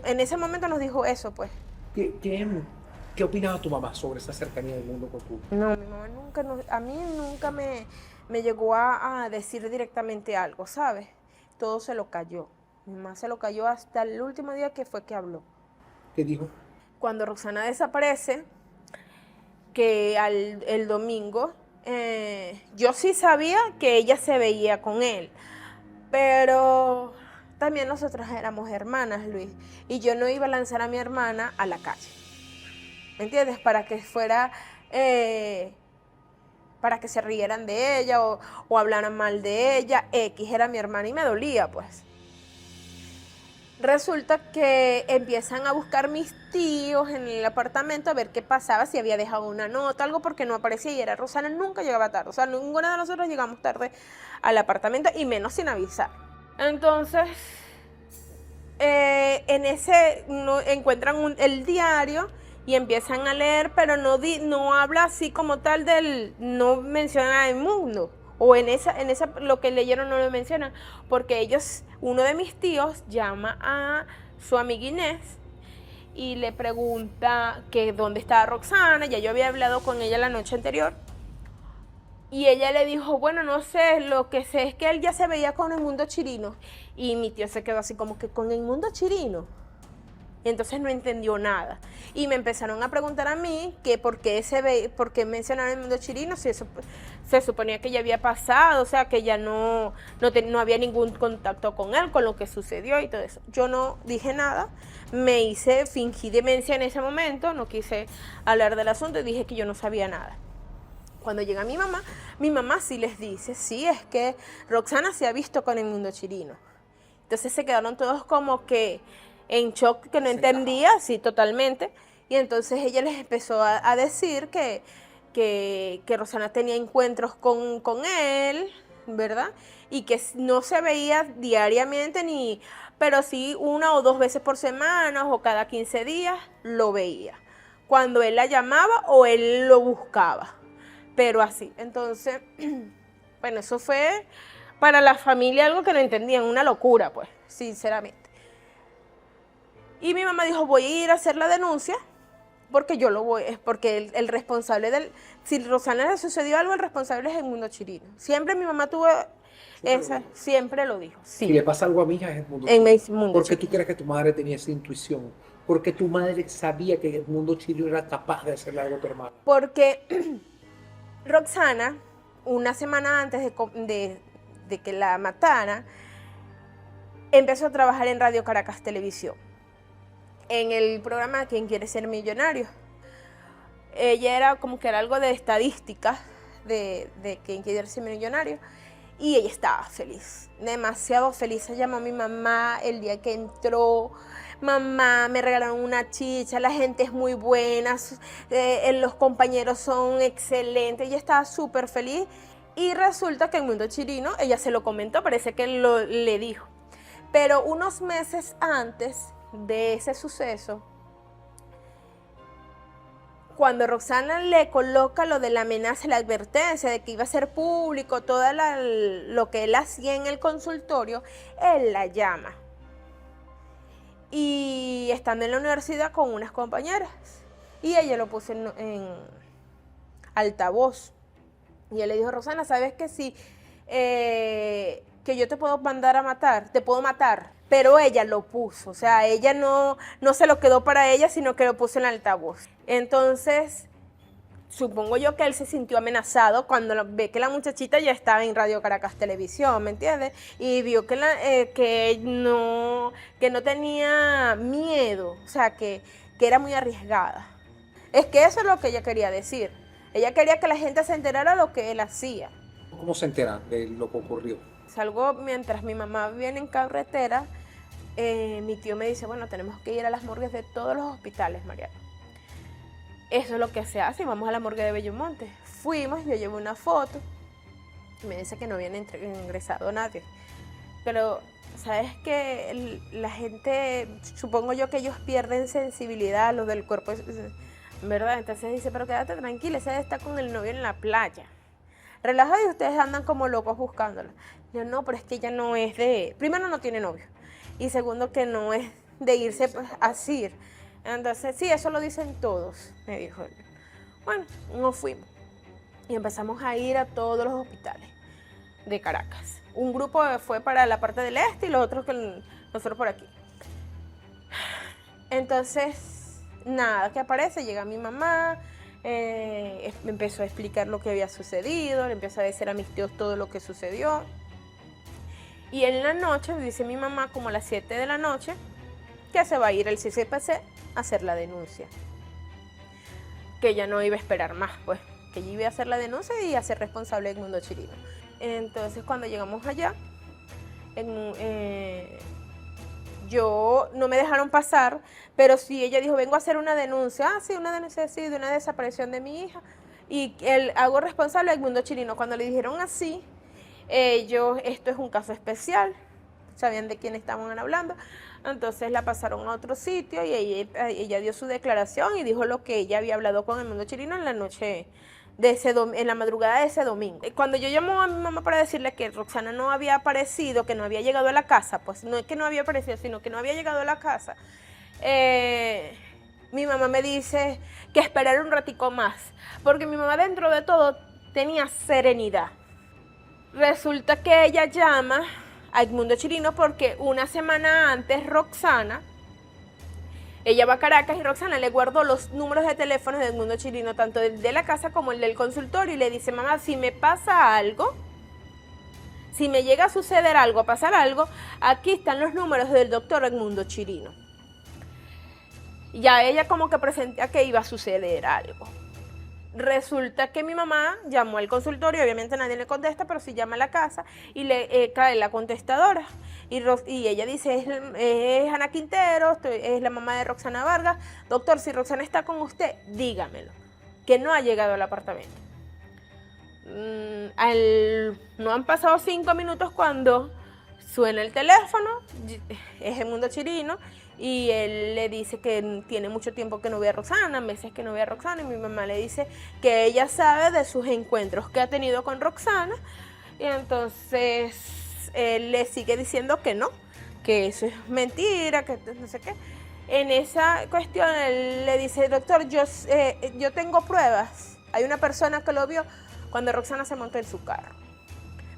en ese momento nos dijo eso, pues. ¿Qué opinaba tu mamá sobre esa cercanía del mundo con tu? No, mi mamá a mí nunca me llegó a decir directamente algo, ¿sabes? Todo se lo cayó. Mi mamá se lo cayó hasta el último día que fue que habló. ¿Qué dijo? Cuando Roxana desaparece, que el domingo, yo sí sabía que ella se veía con él, pero también nosotras éramos hermanas, Luis, y yo no iba a lanzar a mi hermana a la calle, ¿me entiendes? Para que fuera, para que se rieran de ella o hablaran mal de ella. Era mi hermana y me dolía, pues. Resulta que empiezan a buscar mis tíos en el apartamento a ver qué pasaba, si había dejado una nota, algo, porque no aparecía, y era Roxana, nunca llegaba tarde. O sea, ninguna de nosotros llegamos tarde al apartamento, y menos sin avisar. Entonces, encuentran el diario y empiezan a leer, pero no habla así como tal no menciona el mundo. O en esa lo que leyeron no lo mencionan, porque uno de mis tíos llama a su amiga Inés y le pregunta que dónde estaba Roxana. Ya yo había hablado con ella la noche anterior, y ella le dijo, bueno, no sé, lo que sé es que él ya se veía con el mundo chirino. Y mi tío se quedó así como que, ¿con el mundo chirino? Y entonces no entendió nada. Y me empezaron a preguntar a mí que por qué mencionaron el mundo chirino, si eso se suponía que ya había pasado, o sea, que ya no había ningún contacto con él, con lo que sucedió y todo eso. Yo no dije nada, fingí demencia en ese momento, no quise hablar del asunto y dije que yo no sabía nada. Cuando llega mi mamá sí les dice, sí, es que Roxana se ha visto con el mundo chirino. Entonces se quedaron todos como que en shock, que no entendía, sí, totalmente. Y entonces ella les empezó a decir que Roxana tenía encuentros con él, ¿verdad? Y que no se veía diariamente, pero sí 1 o 2 veces por semana o cada 15 días lo veía. Cuando él la llamaba o él lo buscaba. Pero así, entonces, bueno, eso fue para la familia algo que no entendían, una locura, pues, sinceramente. Y mi mamá dijo, voy a ir a hacer la denuncia, porque porque el responsable si Roxana le sucedió algo, el responsable es el mundo chirino. Siempre mi mamá tuvo siempre lo dijo. Sí. Si le pasa algo a mi hija es el mundo chirino. ¿Por qué tú crees que tu madre tenía esa intuición? ¿Por qué tu madre sabía que el mundo chirino era capaz de hacerle algo a tu hermana? Porque Roxana, una semana antes de que la mataran, empezó a trabajar en Radio Caracas Televisión, en el programa ¿Quién quiere ser millonario? Ella era como que era algo de estadísticas de ¿Quién quiere ser millonario? Y ella estaba feliz, demasiado feliz. Se llamó a mi mamá el día que entró. Mamá, me regalaron una chicha, la gente es muy buena, los compañeros son excelentes. Ella estaba súper feliz. Y resulta que el mundo chirino, ella se lo comentó, parece que le dijo. Pero unos meses antes de ese suceso, cuando Roxana le coloca lo de la amenaza, la advertencia de que iba a ser público, todo lo que él hacía en el consultorio, él la llama. Y estando en la universidad con unas compañeras. Y ella lo puso en altavoz. Y él le dijo, Roxana, ¿sabes que sí? Que yo te puedo mandar a matar, te puedo matar. Pero ella lo puso, o sea, ella no se lo quedó para ella, sino que lo puso en altavoz. Entonces, supongo yo que él se sintió amenazado cuando ve que la muchachita ya estaba en Radio Caracas Televisión, ¿me entiendes? Y vio que no tenía miedo, o sea, que era muy arriesgada. Es que eso es lo que ella quería decir. Ella quería que la gente se enterara de lo que él hacía. ¿Cómo se enteran de lo que ocurrió? Salgo mientras mi mamá viene en carretera, mi tío me dice, bueno, tenemos que ir a las morgues de todos los hospitales, Mariana. Eso es lo que se hace, vamos a la morgue de Bellomonte. Fuimos, yo llevé una foto, y me dice que no habían ingresado nadie. Pero, ¿sabes qué? La gente, supongo yo que ellos pierden sensibilidad, los del cuerpo, ¿verdad? Entonces dice, pero quédate tranquila, esa está con el novio en la playa. Relajado y ustedes andan como locos buscándola. Yo, no, pero es que ella no es primero no tiene novio, y segundo que no es de irse así. Entonces, sí, eso lo dicen todos, me dijo él. Bueno, nos fuimos y empezamos a ir a todos los hospitales de Caracas. Un grupo fue para la parte del este y los otros nosotros por aquí. Entonces, nada, que aparece, llega mi mamá, me empezó a explicar lo que había sucedido, le empezó a decir a mis tíos todo lo que sucedió. Y en la noche, dice mi mamá, como a las 7 de la noche, que se va a ir al CCPC a hacer la denuncia. Que ella no iba a esperar más, pues, que ella iba a hacer la denuncia y a ser responsable del mundo chirino. Entonces, cuando llegamos allá, yo no me dejaron pasar, pero sí ella dijo, vengo a hacer una denuncia. Ah, sí, una denuncia sí, de una desaparición de mi hija. Y hago responsable del mundo chirino. Cuando le dijeron así, esto es un caso especial, sabían de quién estaban hablando, entonces la pasaron a otro sitio y ella dio su declaración y dijo lo que ella había hablado con el mundo chirino en la noche en la madrugada de ese domingo. Cuando yo llamo a mi mamá para decirle que Roxana no había aparecido, que no había llegado a la casa, pues no es que no había aparecido, sino que no había llegado a la casa, mi mamá me dice que esperara un ratico más, porque mi mamá dentro de todo tenía serenidad. Resulta que ella llama a Edmundo Chirino porque una semana antes Roxana Ella va a Caracas y Roxana le guardó los números de teléfonos del Mundo Chilino, tanto el de la casa como el del consultorio, y le dice, mamá, si me pasa algo, si me llega a suceder algo, a pasar algo, aquí están los números del doctor Edmundo Chirino. Ya ella como que presentía que iba a suceder algo. Resulta que mi mamá llamó al consultorio, obviamente nadie le contesta, pero sí llama a la casa y le cae la contestadora. Y ella dice, es Ana Quintero, es la mamá de Roxana Vargas. Doctor, si Roxana está con usted, dígamelo, que no ha llegado al apartamento. No han pasado 5 minutos cuando suena el teléfono, es Edmundo Chirino, y él le dice que tiene mucho tiempo que no ve a Roxana, meses que no ve a Roxana, y mi mamá le dice que ella sabe de sus encuentros que ha tenido con Roxana, y entonces él le sigue diciendo que no, que eso es mentira, que no sé qué. En esa cuestión él le dice, doctor, yo tengo pruebas, hay una persona que lo vio cuando Roxana se montó en su carro.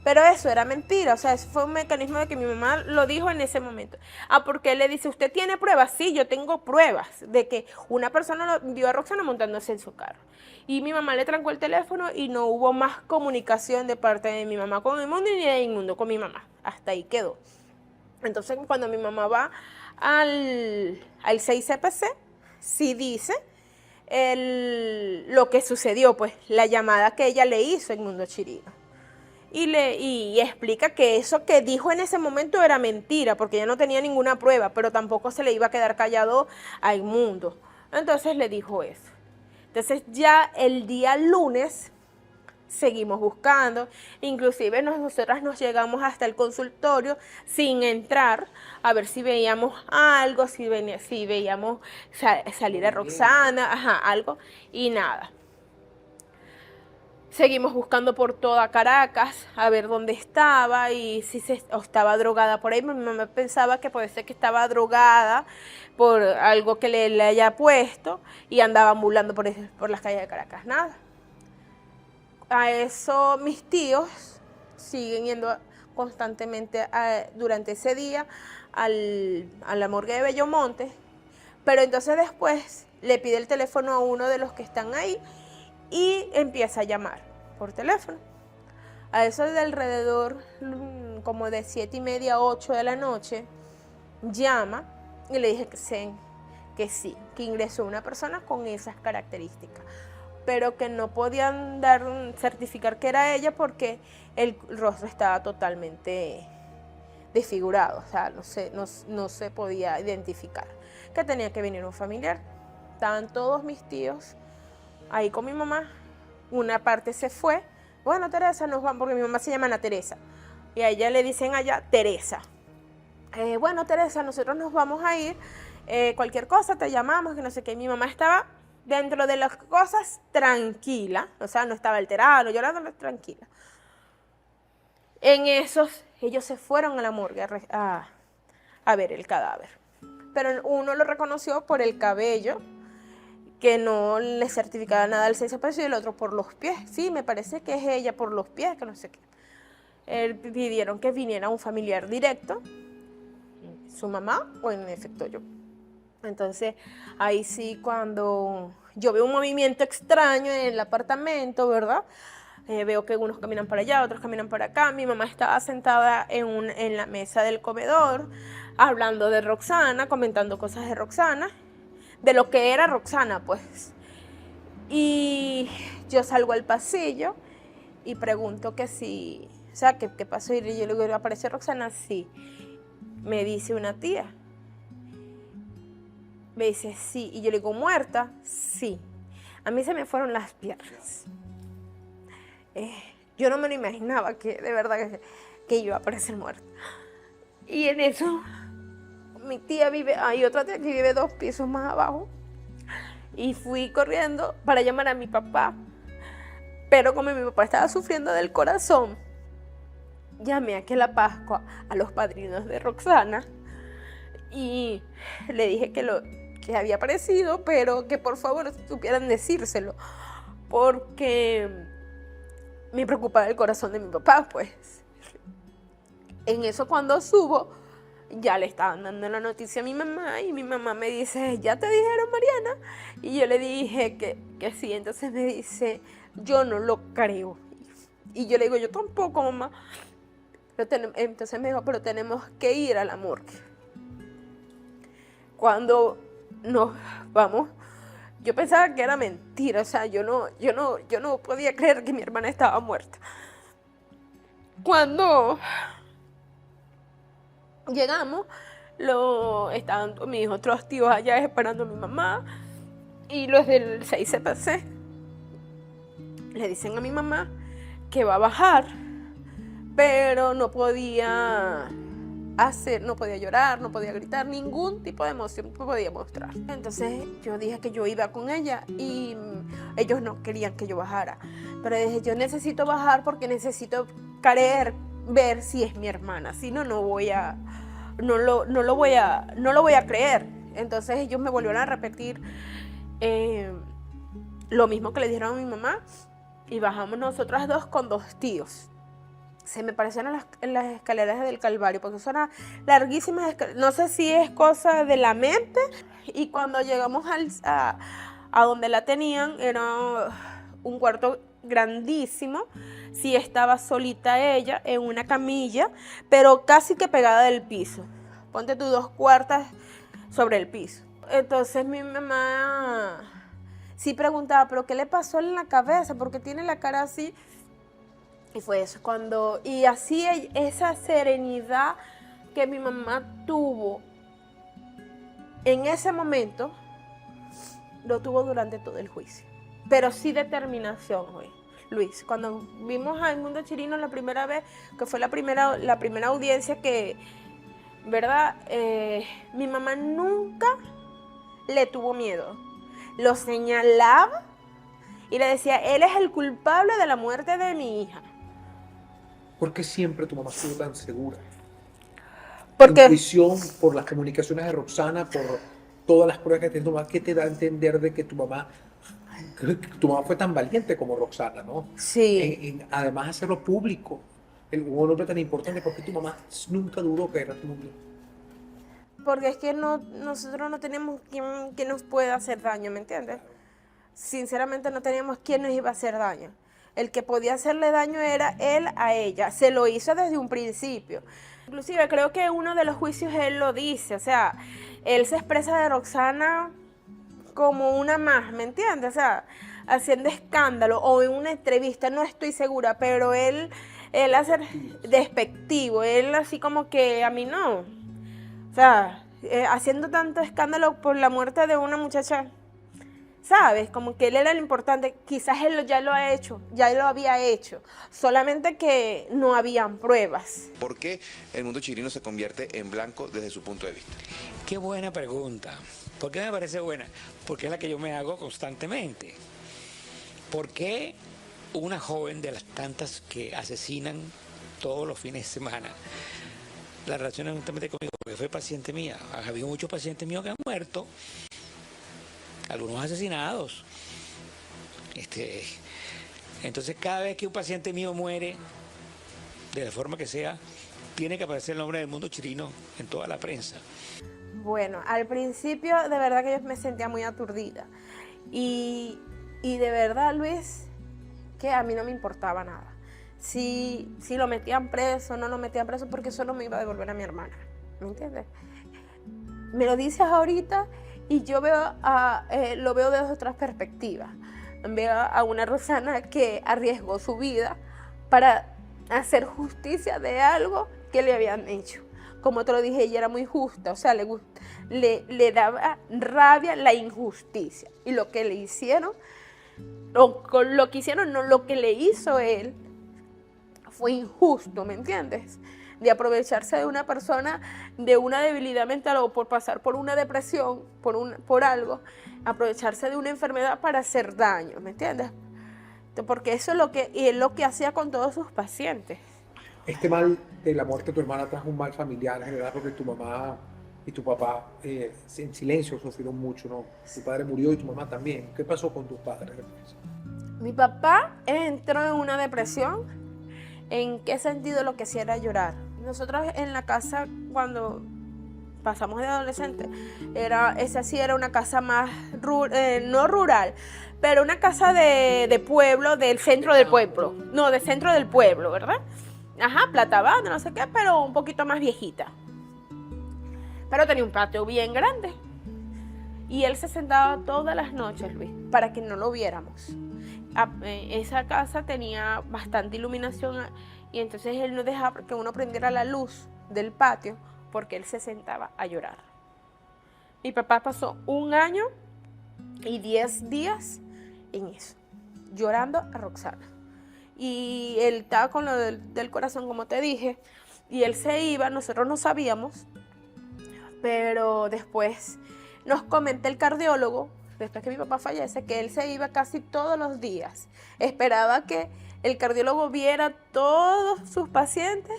Pero eso era mentira, o sea, eso fue un mecanismo de que mi mamá lo dijo en ese momento. Porque él le dice, ¿usted tiene pruebas? Sí, yo tengo pruebas de que una persona vio a Roxana montándose en su carro. Y mi mamá le trancó el teléfono y no hubo más comunicación de parte de mi mamá con Edmundo ni de Edmundo con mi mamá. Hasta ahí quedó. Entonces, cuando mi mamá va al 6CPC, sí dice lo que sucedió, pues la llamada que ella le hizo a Edmundo Chirino. Y explica que eso que dijo en ese momento era mentira, porque ella no tenía ninguna prueba, pero tampoco se le iba a quedar callado a Edmundo. Entonces le dijo eso. Entonces ya el día lunes seguimos buscando, inclusive nosotras nos llegamos hasta el consultorio sin entrar, a ver si veíamos algo, si veíamos salir a Roxana, algo, y nada. Seguimos buscando por toda Caracas a ver dónde estaba y si estaba drogada por ahí. Mi mamá pensaba que puede ser que estaba drogada por algo que le haya puesto y andaba ambulando por las calles de Caracas. Nada. A eso mis tíos siguen yendo constantemente durante ese día a la morgue de Bellomonte, pero entonces después le pide el teléfono a uno de los que están ahí y empieza a llamar por teléfono. A eso de alrededor como de 7:30, 8 de la noche, llama y le dije que sí, que ingresó una persona con esas características, pero que no podían certificar que era ella porque el rostro estaba totalmente desfigurado, o sea, no se podía identificar, que tenía que venir un familiar. Estaban todos mis tíos ahí con mi mamá, una parte se fue, bueno, Teresa, nos vamos, porque mi mamá se llama Ana Teresa, y a ella le dicen allá Teresa. Bueno, Teresa, nosotros nos vamos a ir, cualquier cosa te llamamos, que no sé qué. Mi mamá estaba dentro de las cosas tranquila, o sea, no estaba alterada, no llorando, tranquila. En esos, ellos se fueron a la morgue a ver el cadáver, pero uno lo reconoció por el cabello, que no le certificaba nada al 6CPC, y el otro por los pies. Sí, me parece que es ella por los pies, que no sé qué. Pidieron que viniera un familiar directo, su mamá o en efecto yo. Entonces, ahí sí, cuando yo veo un movimiento extraño en el apartamento, ¿verdad? Veo que unos caminan para allá, otros caminan para acá. Mi mamá estaba sentada en la mesa del comedor, hablando de Roxana, comentando cosas de Roxana, de lo que era Roxana, pues. Y yo salgo al pasillo y pregunto que si, o sea, ¿qué pasó? Y yo le digo, ¿apareció Roxana? Sí. Me dice una tía. Me dice, sí. Y yo le digo, ¿muerta? Sí. A mí se me fueron las piernas. Yo no me lo imaginaba que, de verdad, que iba a aparecer muerta. Y en eso, mi tía vive, hay otra tía que vive 2 pisos más abajo. Y fui corriendo para llamar a mi papá. Pero como mi papá estaba sufriendo del corazón, llamé aquí a La Pascua a los padrinos de Roxana y le dije que había aparecido, pero que por favor supieran decírselo, porque me preocupaba el corazón de mi papá, pues. En eso, cuando subo, ya le estaban dando la noticia a mi mamá y mi mamá me dice, ¿ya te dijeron, Mariana? Y yo le dije que sí, entonces me dice, yo no lo creo. Y yo le digo, yo tampoco, mamá. Entonces me dijo, pero tenemos que ir a la morgue. Cuando nos vamos, yo pensaba que era mentira, o sea, yo no podía creer que mi hermana estaba muerta. Cuando llegamos, estaban mis otros tíos allá esperando a mi mamá y los del 6CPC le dicen a mi mamá que va a bajar, pero no podía llorar, no podía gritar, ningún tipo de emoción podía mostrar. Entonces yo dije que yo iba con ella y ellos no querían que yo bajara, pero dije, yo necesito bajar porque necesito ver si es mi hermana, si no, no lo voy a creer. Entonces ellos me volvieron a repetir lo mismo que le dijeron a mi mamá y bajamos nosotras dos con 2 tíos. Se me parecieron en las escaleras del Calvario, porque son larguísimas escaleras. No sé si es cosa de la mente. Y cuando llegamos a donde la tenían, era un cuarto grandísimo. Sí estaba solita ella en una camilla, pero casi que pegada del piso. Ponte tú 2 cuartas sobre el piso. Entonces mi mamá sí preguntaba, ¿pero qué le pasó en la cabeza? ¿Por qué tiene la cara así? Y fue eso, y así esa serenidad que mi mamá tuvo en ese momento, lo tuvo durante todo el juicio. Pero sí determinación, Luis. Cuando vimos a Edmundo Chirino la primera vez, que fue la primera audiencia que, ¿verdad? Mi mamá nunca le tuvo miedo. Lo señalaba y le decía, él es el culpable de la muerte de mi hija. ¿Por qué siempre tu mamá estuvo tan segura? Porque Intuición, por las comunicaciones de Roxana, por todas las pruebas que tiene tu mamá, ¿qué te da a entender de que tu mamá fue tan valiente como Roxana, ¿no? sí. Además, hacerlo público, un hombre tan importante, porque tu mamá nunca dudó que era tu mundo. Porque es que nosotros no teníamos quien nos pueda hacer daño, ¿me entiendes? Sinceramente no teníamos quien nos iba a hacer daño. El que podía hacerle daño era él a ella. Se lo hizo desde un principio. Inclusive creo que uno de los juicios él lo dice. O sea, él se expresa de Roxana como una más, ¿me entiendes? O sea, haciendo escándalo o en una entrevista, no estoy segura, pero él hace despectivo. Él así como que a mí no. O sea, haciendo tanto escándalo por la muerte de una muchacha, ¿sabes? Como que él era lo importante. Quizás él ya lo había hecho, solamente que no habían pruebas. ¿Por qué Edmundo Chirino se convierte en blanco desde su punto de vista? Qué buena pregunta. ¿Por qué me parece buena? Porque es la que yo me hago constantemente. ¿Por qué una joven de las tantas que asesinan todos los fines de semana la relaciona justamente conmigo? Porque fue paciente mía. Ha habido muchos pacientes míos que han muerto, algunos asesinados. Entonces cada vez que un paciente mío muere, de la forma que sea, tiene que aparecer el nombre de Edmundo Chirino en toda la prensa. Bueno, al principio de verdad que yo me sentía muy aturdida. Y de verdad, Luis, que a mí no me importaba nada. Si lo metían preso, no lo metían preso, porque eso no me iba a devolver a mi hermana. ¿Me entiendes? Me lo dices ahorita y yo lo veo desde otras perspectivas. Veo a una Roxana que arriesgó su vida para hacer justicia de algo que le habían hecho. Como te lo dije, ella era muy justa, o sea, le daba rabia la injusticia. Y lo que le hicieron, lo que le hizo él, fue injusto, ¿me entiendes? De aprovecharse de una persona, de una debilidad mental o por pasar por una depresión, por algo, aprovecharse de una enfermedad para hacer daño, ¿me entiendes? Porque eso es lo que hacía con todos sus pacientes. Este mal de la muerte de tu hermana trajo un mal familiar, en general, porque tu mamá y tu papá en silencio sufrieron mucho, ¿no? Tu padre murió y tu mamá también. ¿Qué pasó con tus padres? Mi papá entró en una depresión. ¿En qué sentido? Lo que hacía era llorar. Nosotros en la casa, cuando pasamos de adolescente, esa sí era una casa más, no rural, pero una casa de pueblo, del centro del pueblo. No, del centro del pueblo, ¿verdad? Ajá, plata banda, no sé qué, pero un poquito más viejita. Pero tenía un patio bien grande. Y él se sentaba todas las noches, Luis, para que no lo viéramos. Esa casa tenía bastante iluminación y entonces él no dejaba que uno prendiera la luz del patio porque él se sentaba a llorar. Mi papá pasó 1 año y 10 días en eso, llorando a Roxana. Y él estaba con lo del corazón, como te dije, y él se iba, nosotros no sabíamos, pero después nos comenta el cardiólogo, después que mi papá fallece, que él se iba casi todos los días. Esperaba que el cardiólogo viera todos sus pacientes,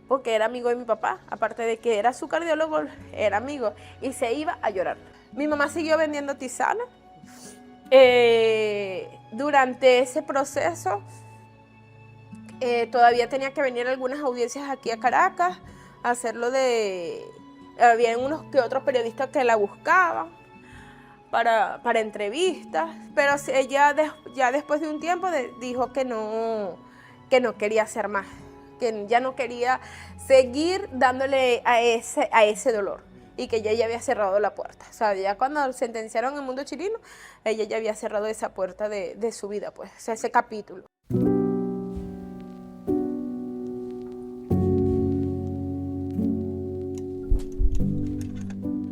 porque era amigo de mi papá, aparte de que era su cardiólogo, era amigo, y se iba a llorar. Mi mamá siguió vendiendo tisana. Durante ese proceso, todavía tenía que venir algunas audiencias aquí a Caracas, a hacerlo de... Había unos que otros periodistas que la buscaban para entrevistas, pero ella ya después de un tiempo dijo que no quería hacer más, que ya no quería seguir dándole a ese dolor y que ella ya había cerrado la puerta. O sea, ya cuando sentenciaron en Mundo Chirino, ella ya había cerrado esa puerta de su vida, pues, o sea, ese capítulo.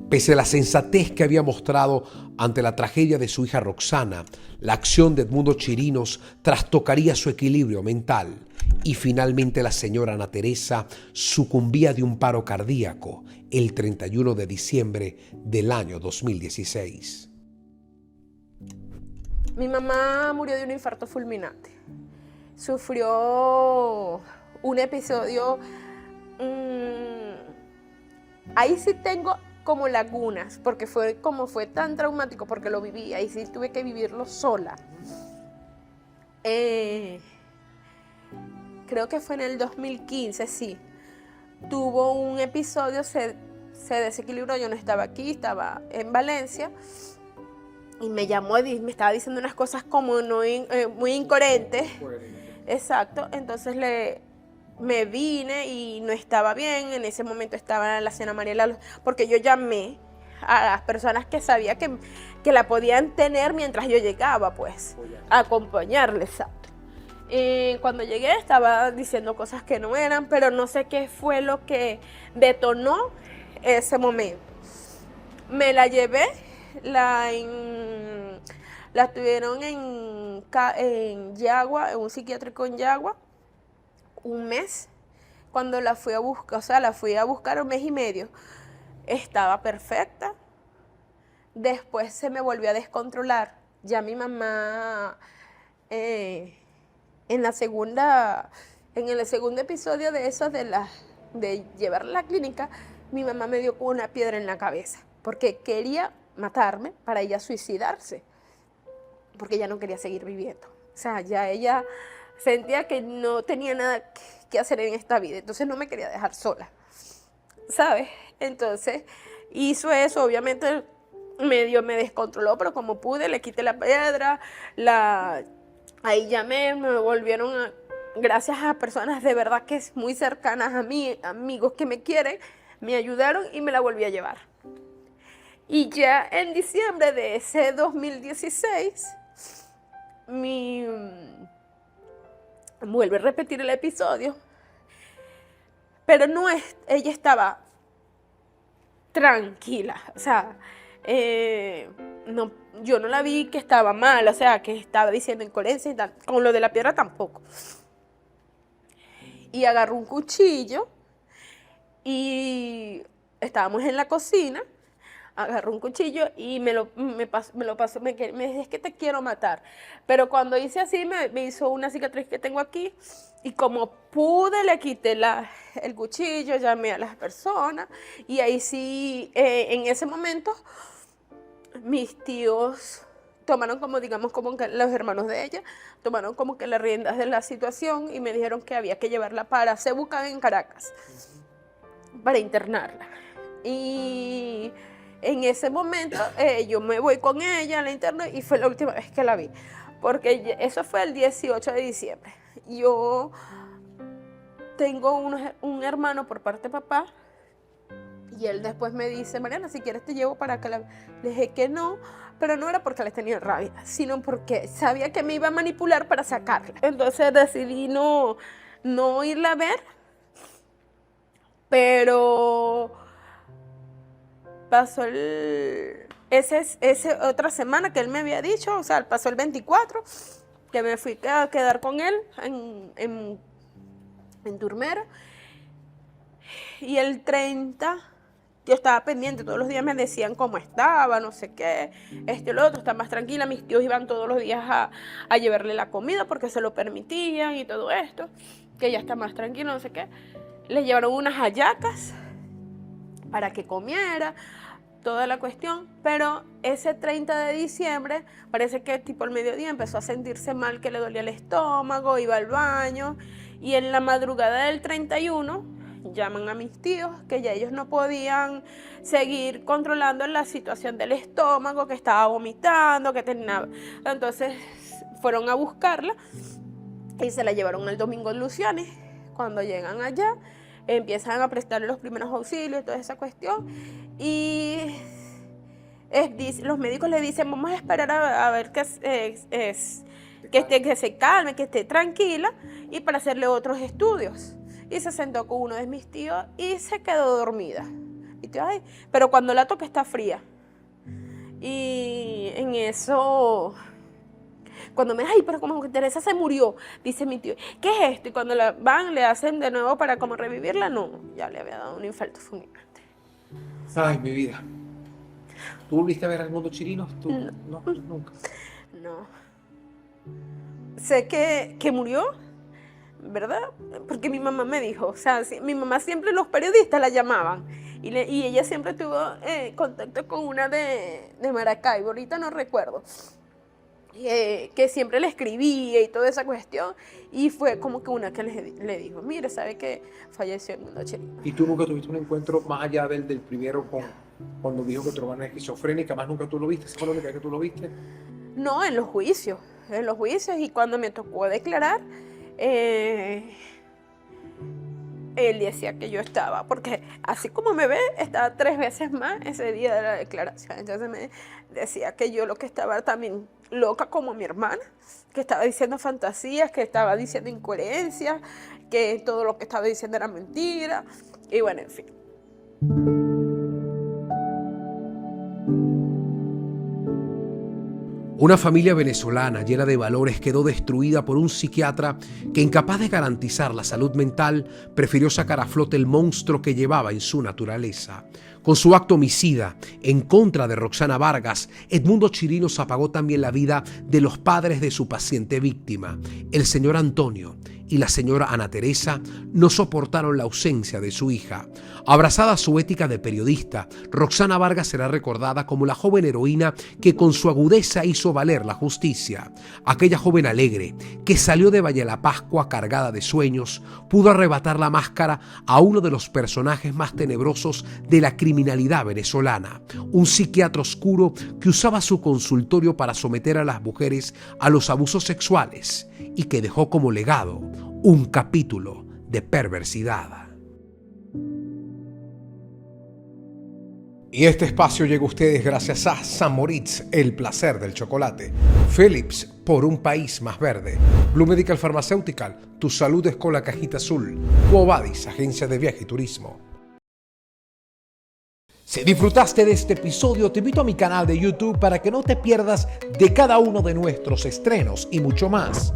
Pese a la sensatez que había mostrado ante la tragedia de su hija Roxana, la acción de Edmundo Chirinos trastocaría su equilibrio mental y finalmente la señora Ana Teresa sucumbía de un paro cardíaco el 31 de diciembre del año 2016. Mi mamá murió de un infarto fulminante. Sufrió un episodio... ahí sí tengo como lagunas, porque fue tan traumático, porque lo viví, ahí sí tuve que vivirlo sola. Creo que fue en el 2015, sí. Tuvo un episodio, se desequilibró, yo no estaba aquí, estaba en Valencia, y me llamó y me estaba diciendo unas cosas como muy incoherentes. Exacto, entonces me vine y no estaba bien. En ese momento estaba en la Cena Mariela, porque yo llamé a las personas que sabía que la podían tener mientras yo llegaba, pues, a acompañarle, exacto. Cuando llegué estaba diciendo cosas que no eran, pero no sé qué fue lo que detonó ese momento. Me la llevé, la tuvieron en Yagua, en un psiquiátrico en Yagua, 1 mes. Cuando la fui a buscar, o sea, la fui a buscar 1 mes y medio, estaba perfecta. Después se me volvió a descontrolar. Ya mi mamá, en el segundo episodio de eso, de llevarla a la clínica, mi mamá me dio una piedra en la cabeza, porque quería matarme para ella suicidarse, porque ella no quería seguir viviendo. O sea, ya ella sentía que no tenía nada que hacer en esta vida, entonces no me quería dejar sola, ¿sabes? Entonces hizo eso, obviamente medio me descontroló, pero como pude, le quité la piedra, ahí llamé, me volvieron gracias a personas de verdad que es muy cercanas a mí, amigos que me quieren, me ayudaron y me la volví a llevar. Y ya en diciembre de ese 2016, vuelve a repetir el episodio, pero ella estaba tranquila, o sea, yo no la vi que estaba mal, o sea, que estaba diciendo incoherencia y tal, con lo de la piedra tampoco. Y agarró un cuchillo y estábamos en la cocina, agarró un cuchillo y me lo pasó, me dice, es que te quiero matar. Pero cuando hice así, me hizo una cicatriz que tengo aquí, y como pude, le quité el cuchillo, llamé a las personas, y ahí sí, en ese momento, mis tíos tomaron como, digamos, como que los hermanos de ella, tomaron como que las riendas de la situación y me dijeron que había que llevarla para Cebucán en Caracas, para internarla. Y en ese momento yo me voy con ella a la interna y fue la última vez que la vi, porque eso fue el 18 de diciembre. Yo tengo un hermano por parte de papá y él después me dice, Mariana, si quieres te llevo para que la... Le dije que no, pero no era porque les tenía rabia, sino porque sabía que me iba a manipular para sacarla. Entonces decidí no irla a ver, pero pasó ese otra semana que él me había dicho, o sea, pasó el 24, que me fui a quedar con él en Turmero, y el 30 yo estaba pendiente, todos los días me decían cómo estaba, no sé qué, esto y lo otro, está más tranquila. Mis tíos iban todos los días a llevarle la comida porque se lo permitían y todo esto, que ella está más tranquila, no sé qué. Le llevaron unas hallacas para que comiera, toda la cuestión, pero ese 30 de diciembre parece que tipo al mediodía empezó a sentirse mal, que le dolía el estómago, iba al baño, y en la madrugada del 31 llaman a mis tíos, que ya ellos no podían seguir controlando la situación del estómago, que estaba vomitando, que tenía... Entonces fueron a buscarla y se la llevaron el domingo en Lucianes. Cuando llegan allá, empiezan a prestarle los primeros auxilios, toda esa cuestión, y los médicos le dicen, vamos a esperar a ver que se calme, que esté tranquila, y para hacerle otros estudios. Y se sentó con uno de mis tíos y se quedó dormida. Y tío, ay, pero cuando la toca está fría. Y en eso, cuando me ay, pero como que Teresa se murió, dice mi tío, ¿qué es esto? Y cuando la van, le hacen de nuevo para como revivirla, no, ya le había dado un infarto fulminante. Ay, mi vida. ¿Tú volviste a ver al Mundo Chirino? ¿Tú? No, nunca. No. Sé que murió, ¿verdad? Porque mi mamá me dijo, o sea, mi mamá siempre, los periodistas la llamaban, y ella siempre tuvo contacto con una de Maracaibo, ahorita no recuerdo, que siempre le escribía y toda esa cuestión, y fue como que una que le dijo, mire, ¿sabe que falleció el Mundo Chirino? ¿Y tú nunca tuviste un encuentro más allá del primero cuando dijo que tu hermana es esquizofrénica? ¿Más nunca tú lo viste? ¿Esa fue la única vez que tú lo viste? No, en los juicios, y cuando me tocó declarar, él decía que yo estaba, porque así como me ve, estaba 3 veces más ese día de la declaración. Entonces me decía que yo lo que estaba también loca como mi hermana, que estaba diciendo fantasías, que estaba diciendo incoherencias, que todo lo que estaba diciendo era mentira, y bueno, en fin. Una familia venezolana llena de valores quedó destruida por un psiquiatra que, incapaz de garantizar la salud mental, prefirió sacar a flote el monstruo que llevaba en su naturaleza. Con su acto homicida en contra de Roxana Vargas, Edmundo Chirinos apagó también la vida de los padres de su paciente víctima. El señor Antonio y la señora Ana Teresa no soportaron la ausencia de su hija. Abrazada a su ética de periodista, Roxana Vargas será recordada como la joven heroína que con su agudeza hizo valer la justicia. Aquella joven alegre que salió de Valle la Pascua cargada de sueños, pudo arrebatar la máscara a uno de los personajes más tenebrosos de la criminalidad venezolana, un psiquiatra oscuro que usaba su consultorio para someter a las mujeres a los abusos sexuales y que dejó como legado un capítulo de perversidad. Y este espacio llega a ustedes gracias a St. Moritz, el placer del chocolate. Philips, por un país más verde. Blue Medical Pharmaceutical, tu salud es con la cajita azul. Quo Vadis, agencia de viaje y turismo. Si disfrutaste de este episodio, te invito a mi canal de YouTube para que no te pierdas de cada uno de nuestros estrenos y mucho más.